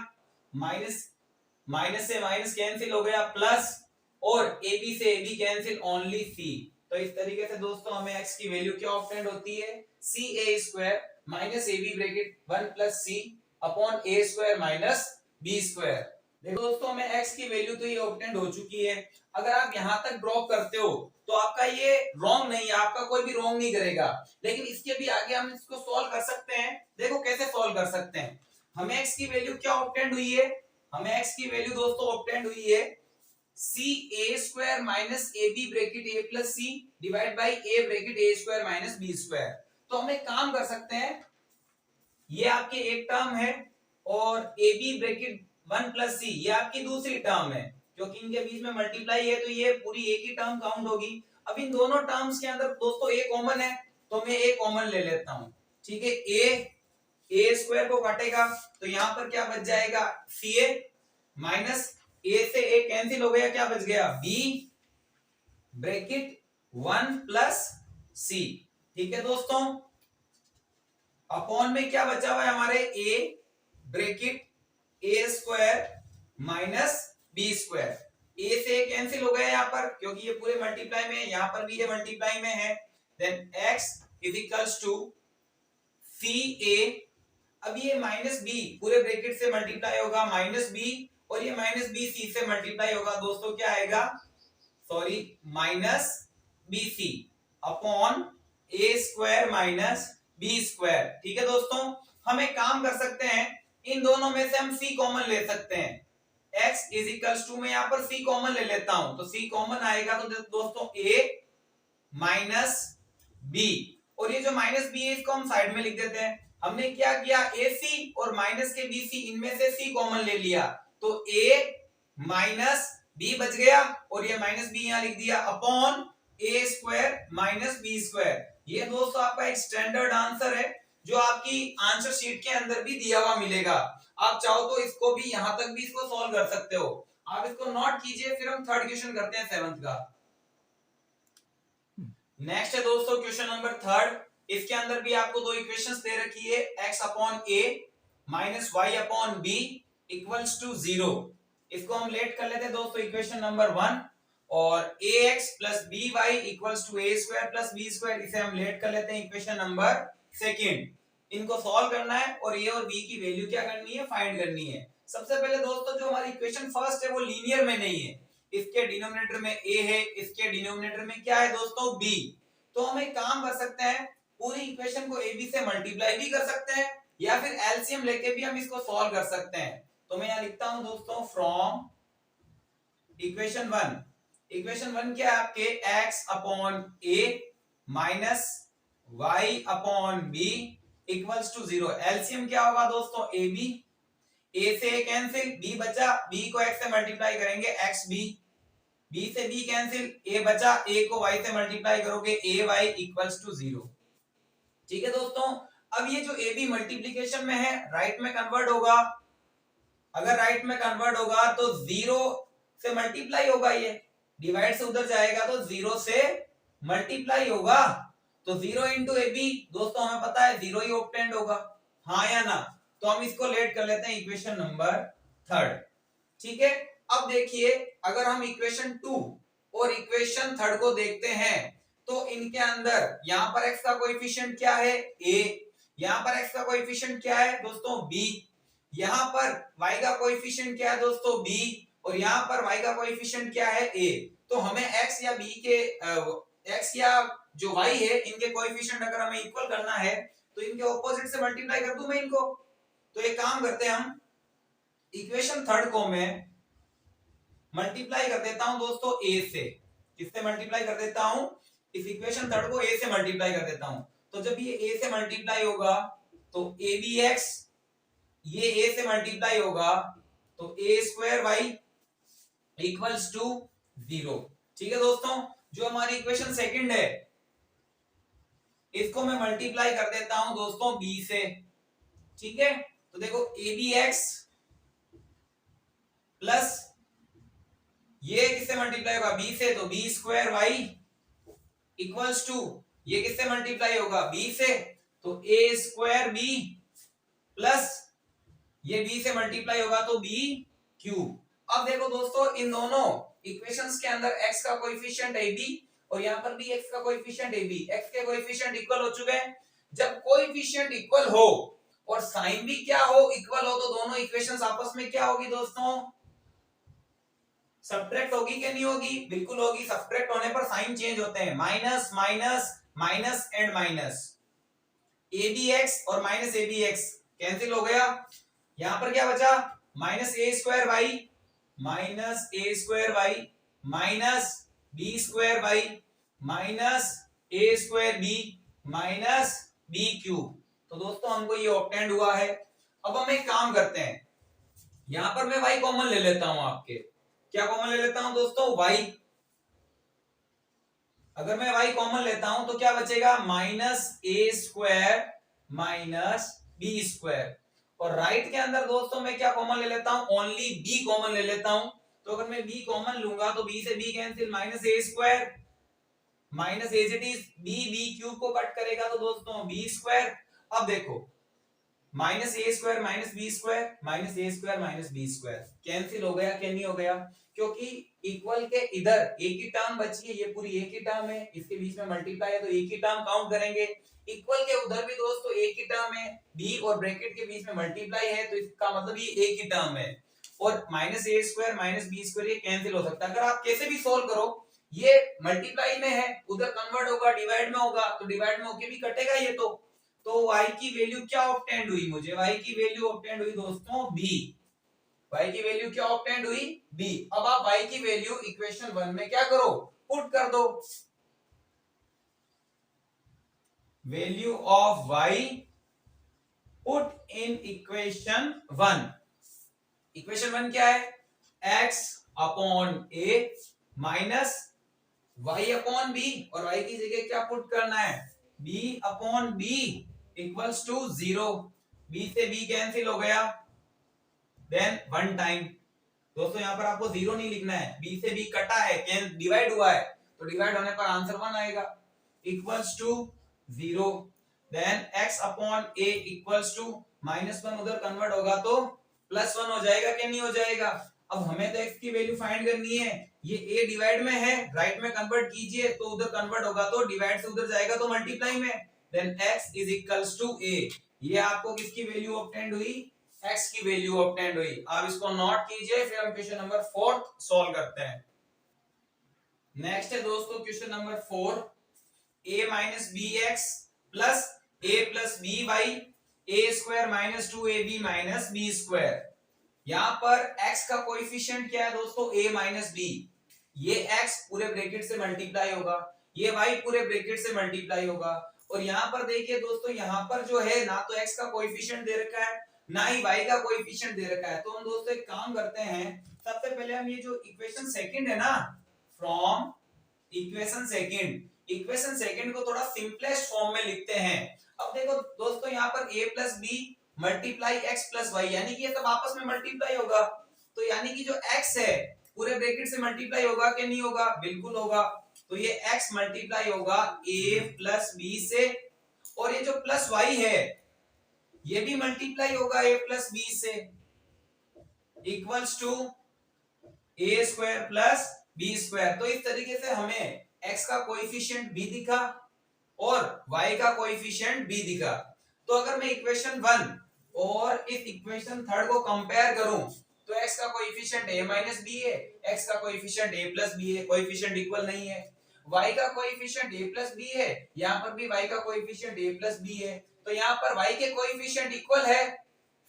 माइनस से माइनस कैंसिल हो गया, प्लस और ए बी से ए बी कैंसिल, ओनली सी। तो इस तरीके से दोस्तों हमें x की वैल्यू क्या ऑब्टेन होती है, C A square minus A B bracket 1 plus C upon A square minus B square. देखो दोस्तों हमें x की वैल्यू तो ये ऑब्टेन हो चुकी है। अगर आप यहां तक ड्रॉप करते हो तो आपका ये रॉन्ग नहीं है, आपका कोई भी रॉन्ग नहीं करेगा, लेकिन इसके भी आगे हम इसको सॉल्व कर सकते हैं। देखो कैसे सॉल्व कर सकते हैं। हमें x की वैल्यू क्या ऑब्टेन हुई है, हमें x की वैल्यू दोस्तों ऑब्टेन हुई है C A square minus A B bracket A plus C divide by A bracket A square minus B square. तो हम एक काम कर सकते हैं, ये आपके एक टर्म है और ए बी ब्रैकेट 1 प्लस सी ये आपकी दूसरी टर्म है, क्योंकि इनके बीच में मल्टीप्लाई है तो ये पूरी एक ही टर्म काउंट होगी। अब इन दोनों टर्म्स के अंदर दोस्तों ए कॉमन है तो मैं ए कॉमन ले लेता हूं, ठीक है। ए स्क्वायर को काटेगा तो यहां पर क्या बच जाएगा, सी ए माइनस ए से ए कैंसिल हो गया, क्या बच गया, बी ब्रैकेट 1 प्लस सी, ठीक है दोस्तों। अपॉन में क्या बचा हुआ है हमारे, ए bracket A square minus B square, ए से ए कैंसिल हो गया यहाँ पर क्योंकि ये पूरे मल्टीप्लाई में है, यहाँ पर भी ये मल्टीप्लाई में है। Then x is equals to C A, अब ये माइनस बी पूरे ब्रैकेट से मल्टीप्लाई होगा माइनस बी, और ये माइनस बी सी से मल्टीप्लाई होगा दोस्तों, क्या आएगा, sorry minus b c upon ए स्क्वायर माइनस बी स्क्वायर, ठीक है दोस्तों। हम एक काम कर सकते हैं, इन दोनों में से हम सी कॉमन ले सकते हैं। x इज इक्वल्स टू, मैं यहां पर c कॉमन ले लेता हूं तो c कॉमन आएगा तो दोस्तों a माइनस b, और ये जो माइनस b है इसको हम साइड में लिख देते हैं। हमने क्या किया, ac और माइनस के bc इनमें से c कॉमन ले लिया तो a माइनस b बच गया, और ये माइनस b यहां लिख दिया upon a square minus b square. ये दोस्तों आपका एक स्टैंडर्ड आंसर है जो आपकी आंसर शीट के अंदर भी दिया हुआ मिलेगा। आप चाहो तो इसको भी यहां तक भी इसको सॉल्व कर सकते हो। आप इसको नोट कीजिए, फिर हम थर्ड क्वेश्चन करते हैं 7th का। नेक्स्ट है दोस्तों क्वेश्चन नंबर 3rd। इसके अंदर भी आपको दो इक्वेशंस दे रखी है, x upon a minus y upon b equals to 0। इसको हम लेट कर लेते हैं दोस्तों इक्वेशन नंबर 1, और ax plus by equals to a square plus b square, इसे हम लेट कर लेते हैं इक्वेशन नंबर 2। इनको सॉल्व करना है और a और b की वैल्यू क्या करनी है, फाइंड करनी है। सबसे पहले दोस्तों जो हमारी इक्वेशन फर्स्ट है वो लीनियर में नहीं है, इसके डिनोमिनेटर में a है, इसके डिनोमिनेटर में क्या है दोस्तों, b। तो हम एक काम कर सकते हैं, पूरी इक्वेशन को ab से मल्टीप्लाई भी कर सकते हैं या फिर एलसीएम लेके भी हम इसको सॉल्व कर सकते हैं। तो मैं यहां लिखता हूं दोस्तों फ्रॉम इक्वेशन 1, इक्वेशन 1 क्या है आपके, x upon a minus y upon b equals to 0। LCM क्या होगा दोस्तों, ab, a से a कैंसिल, b बचा, b को x से मल्टीप्लाई करेंगे xb, b से b कैंसिल, a बचा, a को y से मल्टीप्लाई करोगे ay इक्वल्स टू 0, ठीक है दोस्तों। अब ये जो ab मल्टीप्लिकेशन में है राइट में कन्वर्ट होगा, अगर राइट में कन्वर्ट होगा तो 0 से मल्टीप्लाई होगा, ये डिवाइड से उधर जाएगा तो 0 से मल्टीप्लाई होगा, तो 0 इंटू ए बी दोस्तों हमें पता है 0 ही ऑब्टेंड होगा, हाँ या ना। तो हम इसको लेट कर लेते हैं इक्वेशन नंबर 3rd, ठीक है। अब देखिए अगर हम इक्वेशन 2 और इक्वेशन 3rd को देखते हैं तो इनके अंदर यहाँ पर x का कोएफिशिएंट क्या है, a, यहाँ पर x का कोएफिशिएंट क्या है दोस्तों, b, यहाँ पर y का कोएफिशिएंट क्या है दोस्तों, b, और यहाँ पर y का कोएफिशिएंट क्या है, a। तो हमें x या b के x या जो y है इनके कोएफिशिएंट अगर हमें इक्वल करना है तो इनके ऑपोजिट से मल्टीप्लाई कर दूं मैं इनको। तो एक काम करते हैं, हम इक्वेशन 3rd को मैं मल्टीप्लाई कर देता हूं दोस्तों a से, किससे मल्टीप्लाई कर देता हूं, इस इक्वेशन थर्ड को a से मल्टीप्लाई कर देता हूं, तो जब ये a से मल्टीप्लाई होगा तो abx, ये a से मल्टीप्लाई होगा तो a square Y equals to 0। ठीक है दोस्तों, जो हमारी इक्वेशन सेकंड है इसको मैं मल्टीप्लाई कर देता हूं दोस्तों b से। ठीक है, तो देखो abx प्लस ये किससे मल्टीप्लाई होगा b से, तो b square Y equals to ये किससे मल्टीप्लाई होगा b से, तो a स्क्वायर b प्लस ये b से मल्टीप्लाई होगा तो b क्यूब। अब देखो दोस्तों, इन दोनों इक्वेशंस के अंदर x का कोएफिशिएंट ab और यहां पर भी x का कोएफिशिएंट ab, x के कोएफिशिएंट इक्वल हो चुके हैं। जब कोएफिशिएंट इक्वल हो और साइन भी क्या हो, इक्वल हो, तो दोनों इक्वेशंस आपस में क्या होगी दोस्तों, सब्ट्रैक्ट होगी कि नहीं होगी, बिल्कुल होगी। सब्ट्रैक्ट होने पर साइन चेंज होते हैं, minus minus minus and minus, abx और माइनस abx कैंसिल हो गया। यहां पर क्या बचा, minus a square Y minus a square Y minus b square Y minus a square b minus b cube. तो दोस्तों हमको ये ऑब्टेंड हुआ है। अब हम एक काम करते हैं, यहां पर मैं y कॉमन ले लेता हूं, आपके क्या कॉमन ले लेता हूं दोस्तों, y। अगर मैं y कॉमन लेता हूं तो क्या बचेगा, minus a square minus b square, और राइट के अंदर दोस्तों मैं क्या कॉमन ले लेता हूं, ओनली b कॉमन ले लेता हूं। तो अगर मैं b कॉमन लूंगा तो b से b cancel, minus a square minus as it is b cube को कट करेगा तो दोस्तों b स्क्वायर। अब देखो minus a square minus B square minus a square minus B square cancel हो गया कि नहीं हो गया, क्योंकि इक्वल के इधर एक ही टर्म बची है, ये पूरी एक ही टर्म है, इसके बीच में मल्टीप्लाई है तो एक ही टर्म काउंट करेंगे। इक्वल के उधर भी दोस्तों एक ही टर्म है, b और ब्रैकेट के बीच में मल्टीप्लाई है तो इसका मतलब ये एक ही टर्म है, और minus a square minus B square ये कैंसिल हो सकता है। अगर आप कैसे भी सोल्व करो, ये मल्टीप्लाई में है, उधर कन्वर्ट होगा डिवाइड में होगा, तो डिवाइड में होके भी कटेगा ये। तो y की वैल्यू क्या ऑब्टेंड हुई, मुझे y की वैल्यू ऑब्टेंड हुई दोस्तों b। y की वैल्यू क्या ऑब्टेंड हुई, b। अब आप y की वैल्यू इक्वेशन 1 में क्या करो, पुट कर दो। Value of y put in equation 1। Equation 1 क्या है, x upon a minus y upon b, और y की जगह क्या पुट करना है, b upon b equals to 0। b से b कैंसिल हो गया, देन 1 टाइम। दोस्तों यहां पर आपको 0 नहीं लिखना है, b से b कटा है, डिवाइड हुआ है, तो डिवाइड होने पर आंसर 1 आएगा, equals to 0। Then x upon a equals to -1, उधर कन्वर्ट होगा तो +1 हो जाएगा कि नहीं हो जाएगा। अब हमें तो x की वैल्यू फाइंड करनी है, ये a डिवाइड में है, राइट में कन्वर्ट कीजिए तो उधर कन्वर्ट होगा तो डिवाइड से उधर जाएगा तो मल्टीप्लाई में, then x is equals to a। ये आपको किसकी वैल्यू ऑब्टेंड हुई, x की वैल्यू ऑब्टेंड हुई। आप इसको नोट कीजिए, फिर हम क्वेश्चन नंबर 4 सॉल्व करते हैं। नेक्स्ट है दोस्तों question number 4, a minus B X plus a plus B Y a square minus 2ab minus b स्क्वायर। यहां पर x का कोएफिशिएंट क्या है दोस्तों, a माइनस b, ये x पूरे ब्रैकेट से मल्टीप्लाई होगा, ये y पूरे ब्रैकेट से मल्टीप्लाई होगा, और यहां पर देखिए दोस्तों, यहां पर जो है ना तो x का कोएफिशिएंट दे रखा है ना ही y का कोएफिशिएंट दे रखा है। तो हम दोस्तों एक काम करते हैं, सबसे पहले हम ये जो इक्वेशन सेकंड है ना, फ्रॉम इक्वेशन सेकंड को थोड़ा सिंपलेस्ट फॉर्म में लिखते हैं। अब देखो दोस्तों, यहाँ पर a plus B multiply x plus Y, यानी कि ये सब आपस में मल्टीप्लाई होगा, तो यानी कि जो x है पूरे ब्रैकेट से मल्टीप्लाई होगा कि नहीं होगा, बिल्कुल होगा। तो ये x मल्टीप्लाई होगा a प्लस बी से, और ये जो प्लस y है ये भी मल्टीप्लाई होगा a प्लस बी से, equals to a square plus b square. तो इस तरीके से हमें x का कोएफिशिएंट b दिखा और y का कोएफिशिएंट b दिखा। तो अगर मैं इक्वेशन 1 और इस इक्वेशन थर्ड को कंपेयर करूं तो x का कोएफिशिएंट a माइनस b है, x का कोएफिशिएंट a प्लस b है, कोएफिशिएंट इक्वल नहीं है। y का कोएफिशिएंट a प्लस b है, यहां पर भी y का कोएफिशिएंट a प्लस b है, तो यहां पर y के कोएफिशिएंट इक्वल है,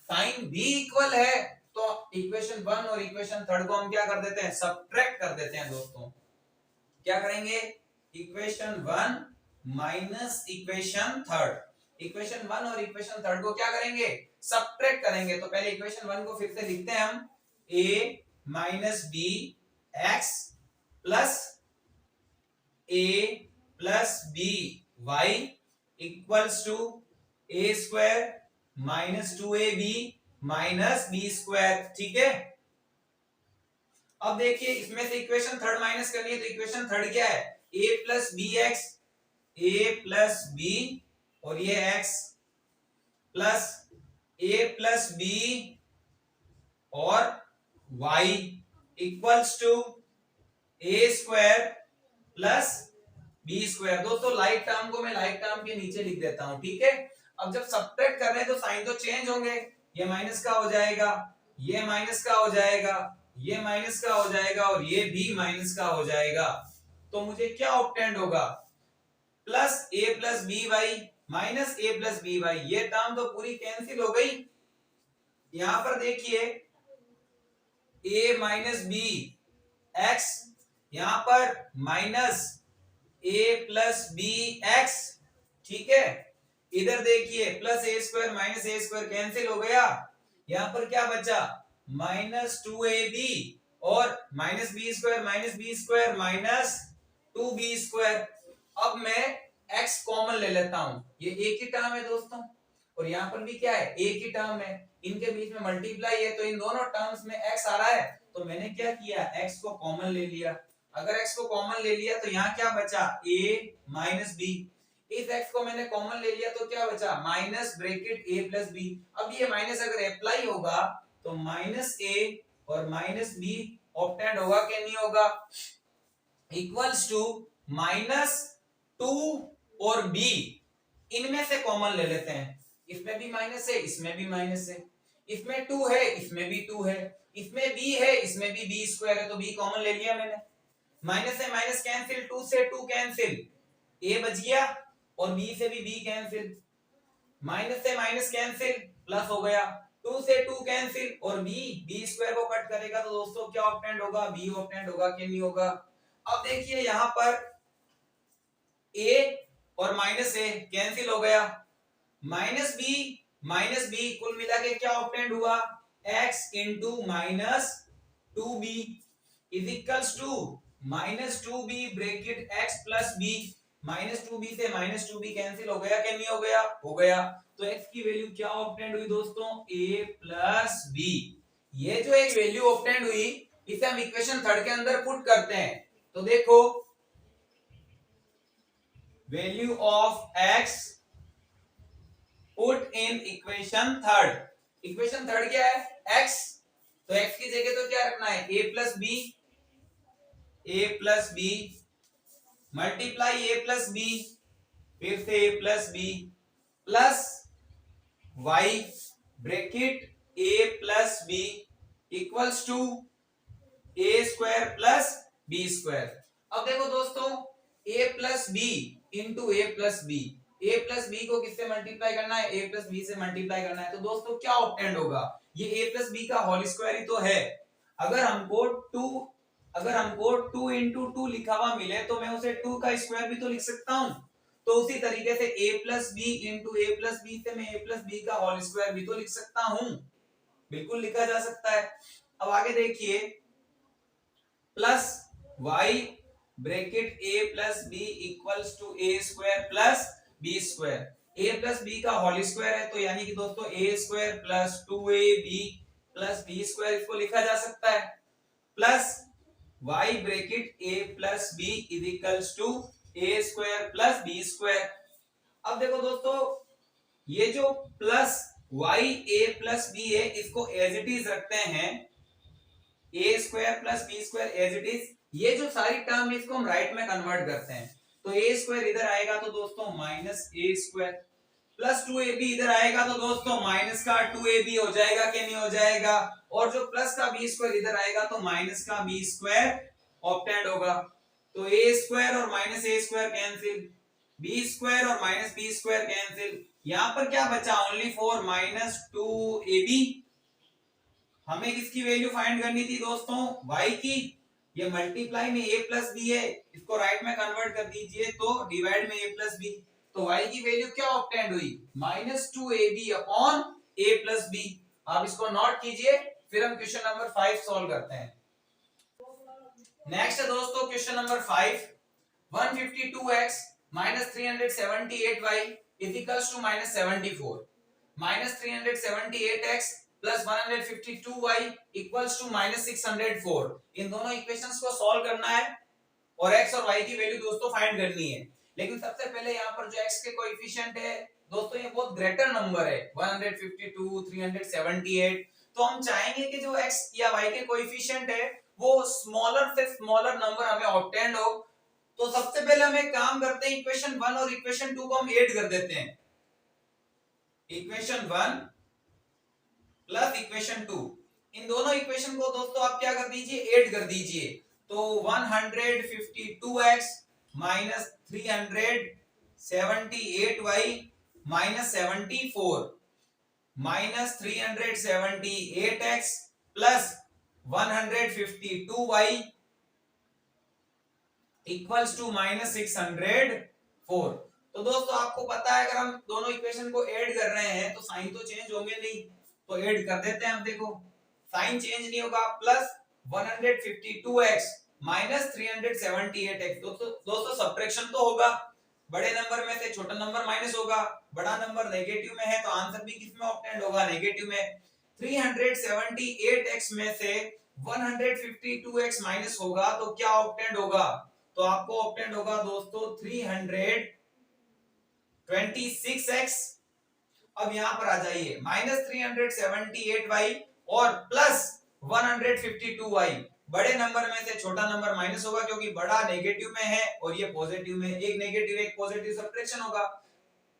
साइन b इक्वल है, तो इक्वेशन 1 और इक्वेशन थर्ड को हम क्या कर देते हैं, सब्ट्रैक्ट कर देते हैं दोस्तों। क्या करेंगे, equation 1 minus equation third. Equation 1 और इक्वेशन थर्ड को क्या करेंगे, सब्ट्रैक्ट करेंगे। तो पहले इक्वेशन 1 को फिर से लिखते हैं हम, a minus B X plus a plus B Y equals to a square minus 2ab minus B square. ठीक है, अब देखिए इसमें से इक्वेशन थर्ड माइनस करनी है, तो इक्वेशन थर्ड क्या है, a plus b x, a plus b और ये x plus a plus b और y equals to a square plus b square. दोस्तों लाइक टर्म को मैं लाइक टर्म के नीचे लिख देता हूं। ठीक है, अब जब सब्ट्रैक्ट कर रहे हैं तो साइन तो चेंज होंगे, ये माइनस का हो जाएगा, ये माइनस का हो जाएगा, ये माइनस का हो जाएगा और ये भी माइनस का हो जाएगा। तो मुझे क्या ऑब्टेंड होगा, प्लस ए प्लस बी वाई माइनस ए प्लस बी वाई। ये टर्म तो पूरी कैंसिल हो गई। यहां पर देखिए a माइनस बी एक्स, यहां पर minus a plus b x. ठीक है, इधर देखिए plus a square minus a square cancel हो गया, यहां पर क्या बचा, माइनस 2ab और minus B square minus 2b square. अब मैं x कॉमन ले लेता हूं, ये एक ही टर्म है दोस्तों, और यहां पर भी क्या है, एक ही टर्म है, इनके बीच में मल्टीप्लाई है, तो इन दोनों टर्म्स में x आ रहा है, तो मैंने क्या किया, x को कॉमन ले लिया। अगर x को कॉमन ले लिया तो यहाँ क्या बचा, a माइनस बी। इस x को मैंने कॉमन ले लिया तो क्या बचा, minus bracket a plus b. अब ये माइनस अगर अप्लाई होगा तो माइनस a और माइनस b ऑब्टेंड होगा कि नहीं होगा, इक्वल्स टू माइनस 2 और b, इनमें से कॉमन ले लेते हैं, इसमें भी माइनस है, इसमें भी माइनस है, इसमें 2 है, इसमें भी 2 है, इसमें b है, इसमें भी b स्क्वायर है, तो b कॉमन ले लिया मैंने। माइनस से माइनस कैंसिल, 2 से 2 कैंसिल, a बच गया और b से भी b कैंसिल, माइनस से माइनस कैंसिल, प्लस हो गया, 2 से 2 कैंसिल और b स्क्वायर को कट करेगा तो दोस्तों क्या ऑब्टेंड होगा, b ऑब्टेंड होगा कि नहीं होगा। अब देखिए यहां पर a और माइनस a कैंसिल हो गया, माइनस b कुल मिला के क्या ऑब्टेंड हुआ, x into minus 2b is equals to minus 2b bracket x plus b। Minus 2b से माइनस 2b कैंसिल हो गया कि नहीं हो गया, हो गया। तो x की वैल्यू क्या ऑब्टेंड हुई दोस्तों, a प्लस b। ये जो एक वैल्यू ऑब्टेंड हुई इसे हम इक्वेशन थर्ड के अंदर पुट करते हैं, तो देखो value of x put in equation third. Equation third क्या है, x, तो x की जगह तो क्या रखना है, a plus B multiply a plus b, फिर से a plus b plus y bracket a plus b equals to a square plus b square. अब देखो दोस्तों a plus b into a plus b, a plus b को किससे multiply करना है, a plus B से मल्टीप्लाई करना है, तो दोस्तों क्या ऑब्टेंड होगा, ये a प्लस बी का होल स्क्वायर ही तो है। अगर हमको 2 इंटू 2 लिखा हुआ मिले तो मैं उसे 2 का स्क्वायर भी तो लिख सकता हूं, तो उसी तरीके से a plus b into a plus B से मैं a प्लस बी का होल स्क्वायर भी तो लिख सकता हूं, बिल्कुल लिखा जा सकता है। अब आगे देखिए plus y bracket a plus b equals to a square plus b square. a plus b का होल स्क्वायर है तो यानी कि दोस्तों a square plus 2ab plus b square, इसको लिखा जा सकता है, plus y bracket a plus b is equals to a square plus b square. अब देखो दोस्तों ये जो plus y a plus b है इसको एज इट इज रखते हैं, a square plus b square as it is. ये जो सारी टर्म है इसको हम राइट में कन्वर्ट करते हैं, तो a स्क्वायर इधर आएगा तो दोस्तों minus a square plus 2ab इधर आएगा तो दोस्तों माइनस का 2ab हो जाएगा कि नहीं हो जाएगा, और जो प्लस का b स्क्वायर इधर आएगा तो माइनस का b स्क्वायर ऑब्टेंड होगा। तो a स्क्वायर और minus a square cancel, b square और माइनस b स्क्वायर कैंसिल, यहां पर क्या बचा, ओनली फॉर माइनस 2ab। हमें किसकी वैल्यू फाइंड करनी थी दोस्तों, y की, ये मल्टीप्लाई में a प्लस बी है, इसको राइट में कन्वर्ट कर दीजिए तो डिवाइड में a प्लस बी, तो y की वैल्यू क्या ऑब्टेंड हुई, -2ab upon a plus B. आप इसको नोट कीजिए, फिर हम क्वेश्चन नंबर 5 सॉल्व करते हैं। नेक्स्ट है दोस्तों question number 5, 152x minus 378y is equals to -74, -378x plus 152y equals to -604। इन दोनों इक्वेशंस को सॉल्व करना है और x और y की वैल्यू दोस्तों फाइंड करनी है। लेकिन सबसे पहले यहाँ पर जो x के कोएफिशिएंट है दोस्तों, ये बहुत ग्रेटर नंबर है 152, 378, तो हम चाहेंगे कि जो x या y के कोएफिशिएंट है वो स्मॉलर से स्मॉलर नंबर हमें ऑब्टेंड हो। तो सबसे पहले हम एक काम करते हैं, इक्वेशन 1 और इक्वेशन 2 को हम ऐड कर देते हैं। इक्वेशन 1 प्लस इक्वेशन 2, इन दोनों इक्वेशन को दोस्तों आप क्या कर दीजिए, ऐड कर दीजिए। तो 152x minus 378y minus 74 minus 378x plus 152y equals to -604। तो दोस्तों आपको पता है अगर हम दोनों इक्वेशन को ऐड कर रहे हैं तो साइन तो चेंज होंगे नहीं, तो ऐड कर देते हैं। हम देखो साइन चेंज नहीं होगा, प्लस 152x माइनस 378x। दोस्तों सब्ट्रैक्शन तो होगा, बड़े नंबर में से छोटा नंबर माइनस होगा, बड़ा नंबर नेगेटिव में है तो आंसर भी किस में ऑब्टेंड होगा, नेगेटिव में। 378x में से 152x माइनस होगा तो क्या ऑब्टेंड होगा, तो आपको ऑब्टेंड होगा दोस्तों 326x। अब यहां पर आ जाइए, -378y और प्लस 152y, बड़े नंबर में से छोटा नंबर माइनस होगा क्योंकि बड़ा नेगेटिव में है और ये पॉजिटिव में, एक नेगेटिव एक पॉजिटिव, सब्ट्रैक्शन होगा।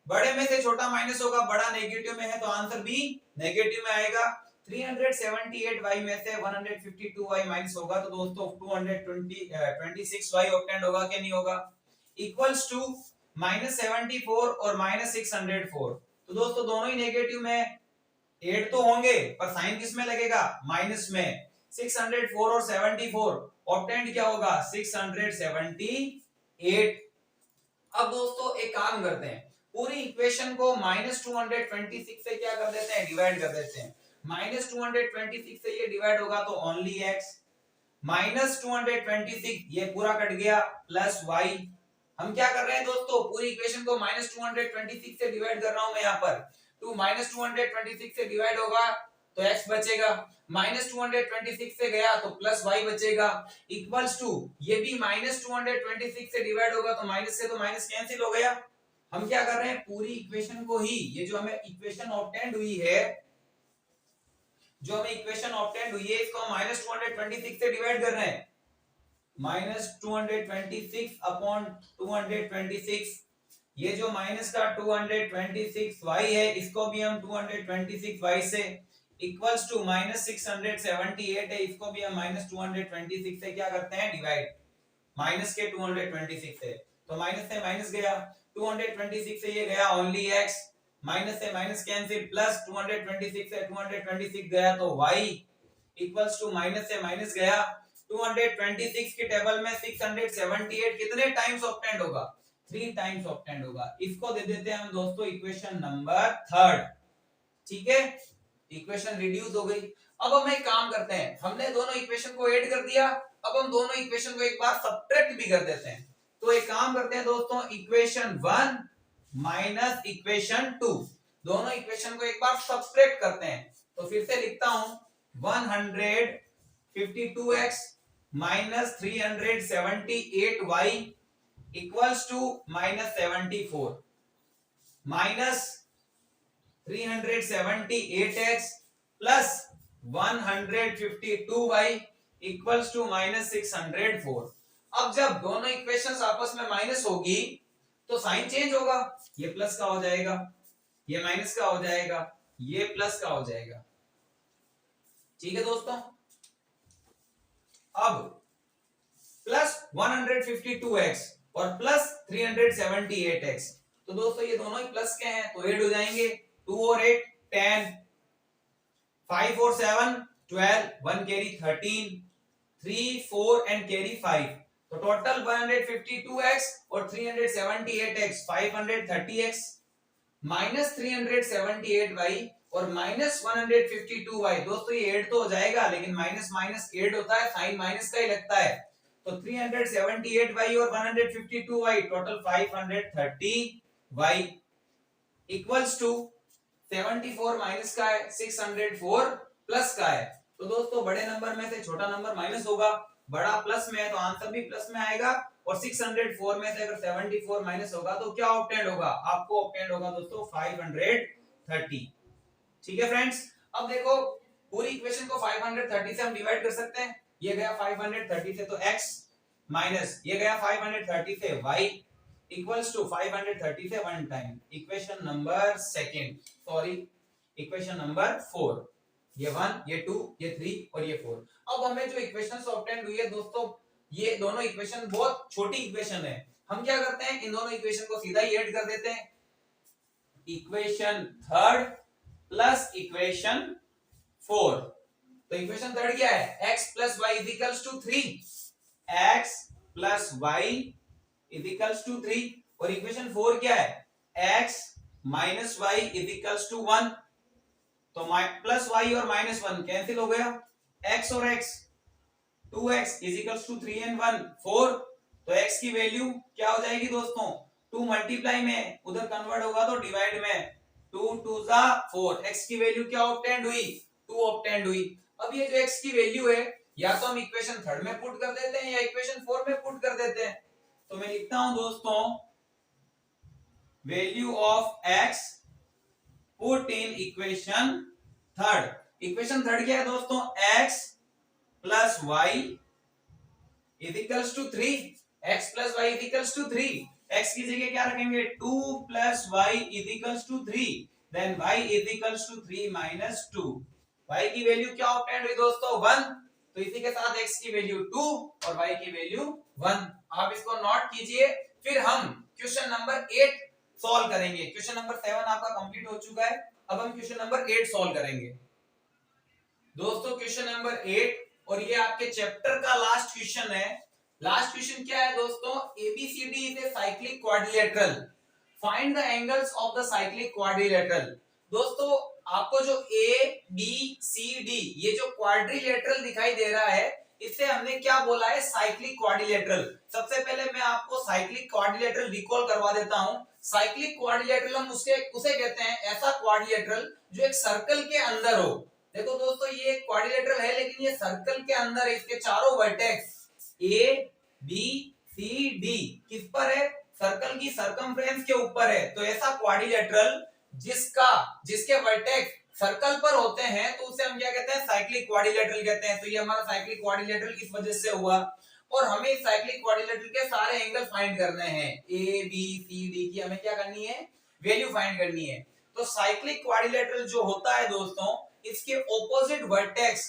बड़े में से छोटा माइनस होगा, बड़ा नेगेटिव में है तो आंसर भी नेगेटिव में आएगा। 378y में से 152y माइनस होगा तो दोस्तों 226y ऑब्टेंड होगा कि नहीं होगा, इक्वल्स टू -74 और -604। तो दोस्तों दोनों ही नेगेटिव में, 8 तो होंगे पर साइन किस में लगेगा, माइनस में। 604 और 74 ऑब्टेंड क्या होगा, 678। अब दोस्तों एक काम करते हैं, पूरी इक्वेशन को -226 से क्या कर देते हैं, डिवाइड कर देते हैं। -226 से ये डिवाइड होगा तो ओनली x, -226 ये पूरा कट गया, प्लस y। हम क्या कर रहे हैं दोस्तों, पूरी इक्वेशन को -226 से डिवाइड कर रहा हूं मैं यहाँ पर, तो -226 से डिवाइड होगा तो x बचेगा, -226 से गया तो प्लस y बचेगा, इक्वल्स टू ये भी -226 से डिवाइड होगा तो माइनस से तो माइनस कैंसिल हो गया। हम क्या कर रहे हैं, पूरी इक्वेशन को ही, ये जो हमें इक्वेशन ऑब्टेंड हुई है, इसको हम -226 से डिवाइड कर रहे हैं। -226 अपॉन 226, ये जो माइनस का 226y है इसको भी हम 226y से, इक्वल्स टू -678 है, इसको भी हम -226 से क्या करते हैं, डिवाइड, माइनस के 226 से, तो माइनस से माइनस गया, 226 से ये गया ओनली x, माइनस से माइनस कैंसिल, प्लस 226 से 226 गया तो y, इक्वल्स टू माइनस से माइनस गया, 226 के टेबल में 678 कितने टाइम्स ऑब्टेंड होगा, 3 टाइम्स ऑब्टेंड होगा। इसको दे देते हैं हम दोस्तों इक्वेशन नंबर 3। ठीक है, इक्वेशन रिड्यूस हो गई। अब हम एक काम करते हैं, हमने दोनों इक्वेशन को ऐड कर दिया, अब हम दोनों इक्वेशन को एक बार सब्ट्रैक्ट भी कर देते हैं। तो एक काम करते हैं दोस्तों, इक्वेशन 1 माइनस इक्वेशन 2, दोनों इक्वेशन को एक बार सब्ट्रैक्ट करते हैं। तो फिर से लिखता हूं, 152x minus 378y equals to -74 minus 378x plus 152y equals to -604। अब जब दोनों इक्वेशंस आपस में माइनस होगी तो साइन चेंज होगा, ये प्लस का हो जाएगा, ये माइनस का हो जाएगा, ये प्लस का हो जाएगा। ठीक है दोस्तों, अब प्लस 152x और प्लस 378x, तो दोस्तों ये दोनों ही प्लस के हैं तो ऐड हो जाएंगे, 2 और 8 10, 5 और 7 12, 1 कैरी 13, 3 4 एंड कैरी 5, तो टोटल 152x और 378x 530x माइनस 378y और माइनस 152y। दोस्तों ये ऐड तो हो जाएगा, लेकिन माइनस माइनस ऐड होता है, साइन माइनस का ही लगता है। तो 378y और 152y total 530y equals to 74 minus का है, 604 प्लस का है। तो दोस्तों बड़े नंबर में से छोटा नंबर माइनस होगा, बड़ा प्लस में है तो आंसर भी प्लस में आएगा, और 604 में से अगर 74 माइनस होगा तो क्या ऑब्टेंड होगा, आपको ऑब्टेंड होगा दोस्तों 530। ठीक है फ्रेंड्स, अब देखो पूरी इक्वेशन को 530 से हम डिवाइड कर सकते हैं। ये गया 530 से तो x माइनस ये गया 530 से y इक्वल्स टू 530 से 1 time equation number second, sorry equation number 4, ये 1 ये 2 ये 3 और ये 4। अब हमें जो इक्वेशन ऑब्टेन हुई है दोस्तों, ये दोनों इक्वेशन बहुत छोटी इक्वेशन है। हम क्या करते हैं, इन दोनों इक्वेशन को सीधा ही ऐड कर देते हैं। इक्वेशन थर्ड प्लस इक्वेशन 4, तो इक्वेशन थर्ड क्या है, x plus y is equals to 3, x plus y is equals to 3, और इक्वेशन 4 क्या है, x minus y is equals to 1, तो प्लस वाई और माइनस 1 कैंसिल हो गया, x और x 2x is equals to 3 and 1 4, तो x की वैल्यू क्या हो जाएगी दोस्तों, 2 मल्टीप्लाई में उधर कन्वर्ट होगा तो डिवाइड में, 2 2 जा 4, x की वैल्यू क्या ऑब्टेंड हुई, 2 ऑब्टेंड हुई। अब ये जो x की वैल्यू है, या तो हम इक्वेशन थर्ड में पुट कर देते हैं या इक्वेशन 4 में पुट कर देते हैं। तो मैं लिखता हूं दोस्तों, value of x put in equation third. Equation third क्या है दोस्तों, x plus y is equals to 3, x plus y is equals to 3, x की जगह क्या रखेंगे, 2 plus y is equals to 3, then y is equals to 3 minus 2, y की value क्या obtained हुई दोस्तों 1, तो इसी के साथ x की वैल्यू 2 और y की वैल्यू 1। आप इसको नोट कीजिए, फिर हम क्वेश्चन नंबर 8 सॉल्व करेंगे। क्वेश्चन नंबर 7 आपका कंप्लीट हो चुका है, अब हम क्वेश्चन नंबर 8 सॉल्व करेंगे। दोस्तों क्वेश्चन नंबर 8 और ये आपके चैप्टर का लास्ट क्वेश्चन है। लास्ट क्वेश्चन क्या है दोस्तों, ABCD is a cyclic quadrilateral, find the angles of the cyclic quadrilateral. दोस्तों आपको जो ABCD ये जो क्वाड्रिलेटरल दिखाई दे रहा है, इससे हमने क्या बोला है, साइक्लिक क्वाड्रिलेटरल। सबसे पहले मैं आपको साइक्लिक क्वाड्रिलेटरल रिकॉल करवा देता हूं। साइक्लिक क्वाड्रिलेटरल हम उसे कहते हैं ऐसा क्वाड्रिलेटरल जो एक सर्कल के अंदर हो। देखो दोस्तों ये क्वाड्रिलेटरल है, लेकिन ये सर्कल के अंदर है, इसके चारों vertex A B C D किस पर है, सर्कल की सरकमफ्रेंस के ऊपर है। तो ऐसा क्वाड्रिलेटरल जिसके वर्टेक्स सर्कल पर होते हैं, तो उसे हम क्या कहते हैं, साइक्लिक क्वाड्रिलेटरल कहते हैं। तो ये हमारा साइक्लिक क्वाड्रिलेटरल इस वजह से हुआ। और हमें साइक्लिक क्वाड्रिलेटरल के सारे एंगल फाइंड करने हैं, A B C D की हमें क्या करनी है, वैल्यू फाइंड करनी है। तो साइक्लिक क्वाड्रिलेटरल जो होता है दोस्तों, इसके ऑपोजिट वर्टेक्स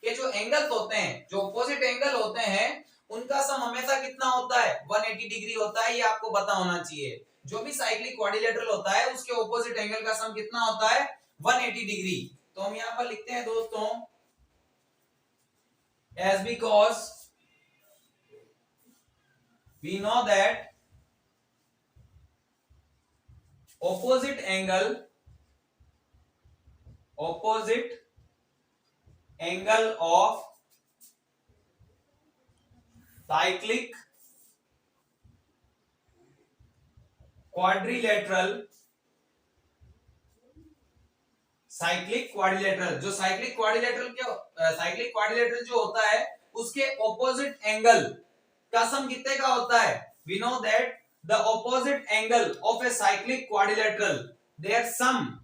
के जो एंगल्स होते हैं, जो ऑपोजिट एंगल होते हैं, उनका सम हमेशा कितना होता है, 180 डिग्री होता है। ये आपको पता होना चाहिए। जो भी साइक्लिक क्वाड्रिलेटरल होता है उसके ऑपोजिट एंगल का सम कितना होता है, 180 डिग्री। तो हम यहां पर लिखते हैं दोस्तों, as because we know that opposite angle of cyclic quadrilateral जो साइक्लिक क्वाड्रिलेटरल जो होता है उसके ऑपोजिट एंगल का सम कितने का होता है। We know that the opposite angle of a cyclic quadrilateral their sum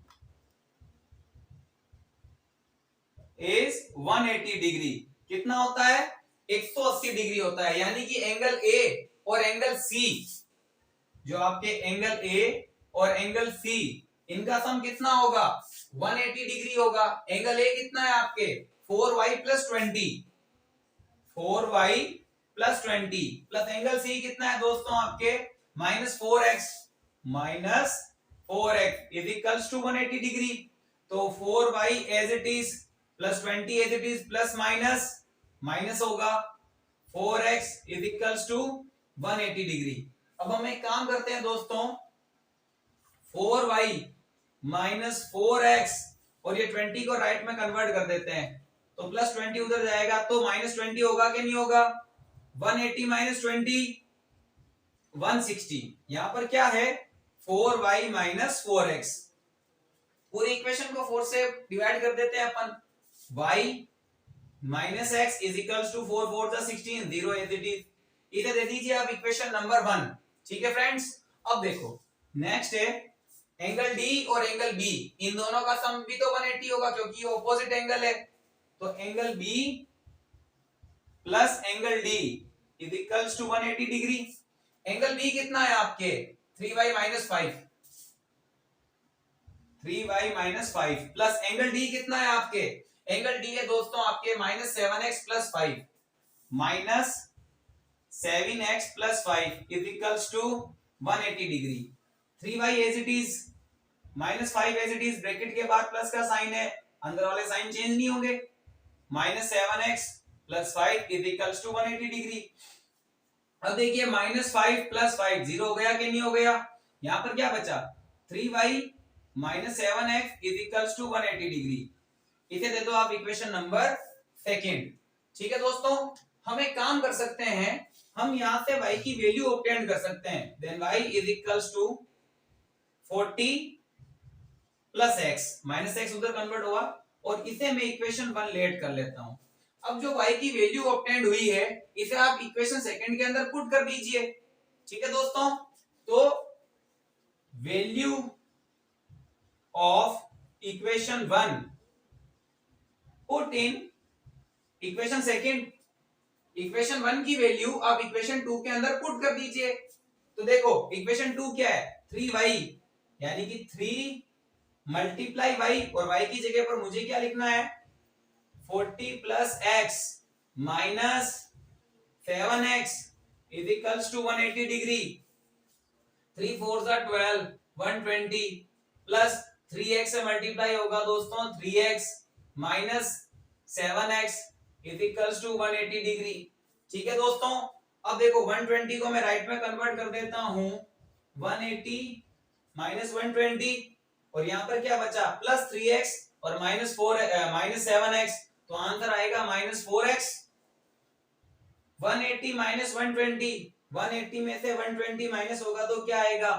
is 180 degree. कितना होता है, 180 डिग्री होता है। यानी कि एंगल ए और एंगल सी, जो आपके एंगल ए और एंगल सी, इनका सम कितना होगा, 180 डिग्री होगा। एंगल ए कितना है आपके 4y plus 20, 4y plus 20 plus angle C कितना है दोस्तों आपके -4x is equals to 180 degree. तो 4y as it is plus 20 as it is plus minus minus होगा 4x is equals to 180 degree. अब हम एक काम करते हैं दोस्तों, 4y माइनस 4x और ये 20 को राइट में कन्वर्ट कर देते हैं, तो प्लस 20 उधर जाएगा तो माइनस 20 होगा कि नहीं होगा। 180 माइनस 20 160। यहां पर क्या है 4y माइनस 4x। पूरी इक्वेशन को 4 से डिवाइड कर देते हैं अपन। y minus x is equals to 4 4 जा 16 0 एज इट इज। इधर दे दीजिए आप इक्वेशन नंबर 1। ठीक है फ्रेंड्स, अब देखो नेक्स्ट है एंगल D और एंगल B, इन दोनों का सम भी तो 180 होगा क्योंकि ये ऑपोजिट एंगल है। तो angle B plus angle D is equals to 180 degree. Angle B कितना है आपके 3y minus 5, 3y minus 5 plus angle D कितना है आपके, एंगल D है दोस्तों आपके minus 7x plus 5, minus 7x plus 5 is equals to 180 degree. 3y as it is, minus 5 as it is, bracket के बाद प्लस का साइन है, अंदर वाले साइन चेंज नहीं होंगे, minus 7x plus 5 is equals to 180 degree. अब देखिए माइनस 5 प्लस 5 जीरो हो गया कि नहीं हो गया। यहां पर क्या बचा 3y minus 7x is equals to 180 degree. इसे दे दो आप इक्वेशन नंबर 2। ठीक है दोस्तों, हम एक काम कर सकते हैं, हम यहां से y की वैल्यू ऑब्टेन कर सकते हैं। Then y is equals to 40 plus x, minus x उधर कन्वर्ट हुआ और इसे मैं इक्वेशन 1 लेट कर लेता हूं। अब जो y की वैल्यू ऑब्टेन हुई है इसे आप इक्वेशन 2 के अंदर पुट कर दीजिए। ठीक है दोस्तों, तो value of equation 1 put in equation 2। Equation 1 की वैल्यू आप इक्वेशन 2 के अंदर पुट कर दीजिए। तो देखो इक्वेशन 2 क्या है 3y, यानी कि 3 मल्टीप्लाई y, और y की जगह पर मुझे क्या लिखना है 40 plus x minus 7x is equals to 180 degree. 3 4 जा 12 120 प्लस 3x से मल्टीप्लाई होगा दोस्तों 3x minus 7x is equals to 180 degree. ठीक है दोस्तों, अब देखो 120 को मैं राइट में कन्वर्ट कर देता हूं 180 माइनस 120, और यहां पर क्या बचा प्लस 3x और माइनस 7x, तो आंसर आएगा माइनस 4x। 180 माइनस 120, 180 में से 120 माइनस होगा तो क्या आएगा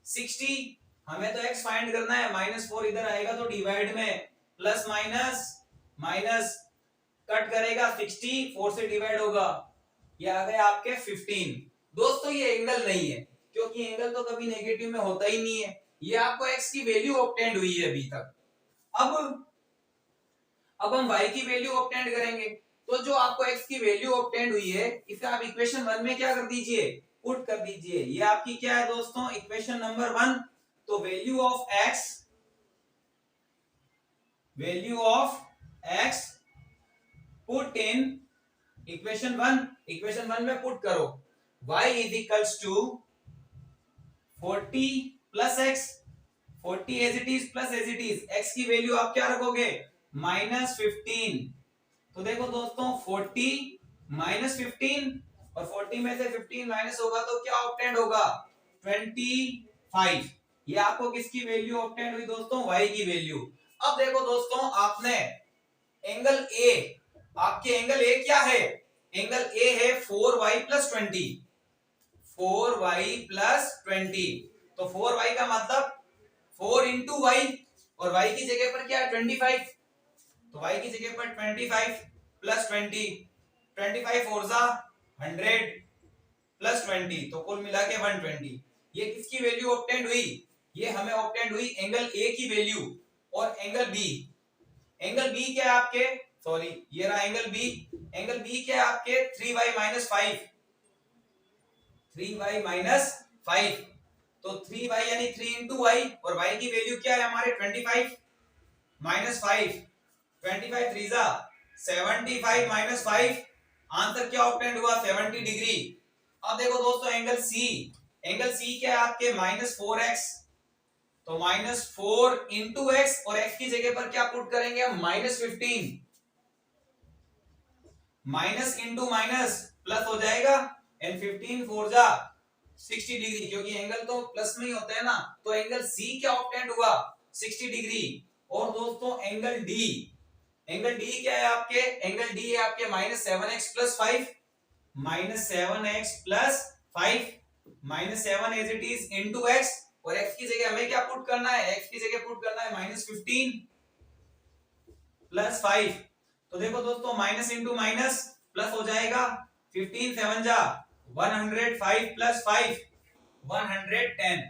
60। हमें तो x फाइंड करना है, माइनस 4 इधर आएगा तो डिवाइड में प्लस माइनस माइनस कट करेगा 60, 4 से डिवाइड होगा, ये आ गया आपके 15। दोस्तों ये एंगल नहीं है क्योंकि एंगल तो कभी नेगेटिव में होता ही नहीं है। ये आपको x की वैल्यू ऑब्टेंड हुई है अभी तक। अब हम y की वैल्यू ऑब्टेंड करेंगे, तो जो आपको x की वैल्यू ऑब्टेंड हुई है इसे आप इक्वेशन 1 में क्या कर दीजिए पुट कर दीजिए। ये आपकी क्या है दोस्तों इक्वेशन नंबर 1। तो value of x put in equation 1, equation 1 में पुट करो y is equals to 40 plus x, 40 as it is plus as it is, x की वैल्यू आप क्या रखोगे माइनस 15। तो देखो दोस्तों 40 माइनस 15 और 40 में से 15 माइनस होगा तो क्या ऑब्टेंड होगा 25। ये आपको किसकी वैल्यू ऑब्टेंड हुई दोस्तों y की वैल्यू। अब देखो दोस्तों आपने एंगल A, आपके एंगल A क्या है, एंगल A है 4y प्लस 20, 4y प्लस 20। तो 4y का मतलब 4 इंटू y, और y की जगह पर क्या है 25, तो y की जगह पर 25 प्लस 20, 25 4 जा 100 प्लस 20, तो कुल मिला के 120। ये किसकी वैल्यू ऑब्टेंड हुई, ये हमें ऑब्टेंड हुई एंगल A की वैल्यू। और एंगल B, एंगल B क्या है आपके, सॉरी ये रहा एंगल B, एंगल B क्या है आपके 3y माइनस 5, 3y माइनस 5, तो 3y यानी 3 इंटू y, और y की वैल्यू क्या है हमारे 25 माइनस 5, 25 3 जा 75 माइनस 5, आंसर क्या ऑब्टेंड हुआ 70 डिग्री। अब देखो दोस्तों एंगल C, एंगल C क्या है आपके माइनस 4x, तो माइनस 4 इंटू x, और x की जगह पर क्या पुट करेंगे हम minus 15, minus into minus plus हो जाएगा, एंड 15 4 जा 60 डिग्री, क्योंकि एंगल तो प्लस में ही होता है ना, तो एंगल सी क्या ऑब्टेंड हुआ 60 डिग्री। और दोस्तों एंगल डी, एंगल डी क्या है आपके, एंगल डी है आपके -7x + 5, -7x + 5, -7 as it is into x, और x की जगह हमें क्या पुट करना है, x की जगह पुट करना है -15 + 5। तो देखो दोस्तों माइनस इंटू माइनस प्लस हो जाएगा, 15 7 जा 105 + 5 110।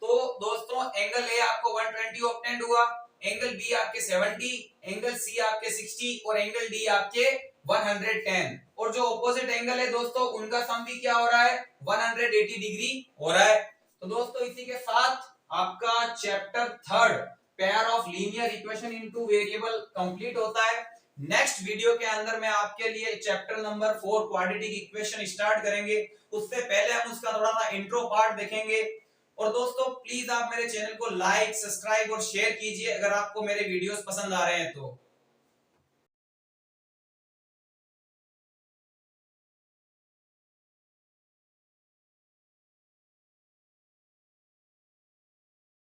तो दोस्तों एंगल ए आपको 120 ऑब्टेंड हुआ, एंगल बी आपके 70, एंगल सी आपके 60 और एंगल डी आपके 110। और जो ऑपोजिट एंगल है दोस्तों उनका सम भी क्या हो रहा है 180 डिग्री हो रहा है। तो दोस्तों इसी के साथ आपका chapter 3 pair of linear equation into variable complete होता है। नेक्स्ट वीडियो के अंदर मैं आपके लिए chapter number 4 quadratic equation start करेंगे। उससे पहले हम उसका थोड़ा सा इंट्रो पार्ट देखेंगे। और दोस्तों प्लीज आप मेरे चैनल को लाइक, सब्सक्राइब और शेयर कीजिए अगर आपको मेरे वीडियोस पसंद आ रहे हैं तो।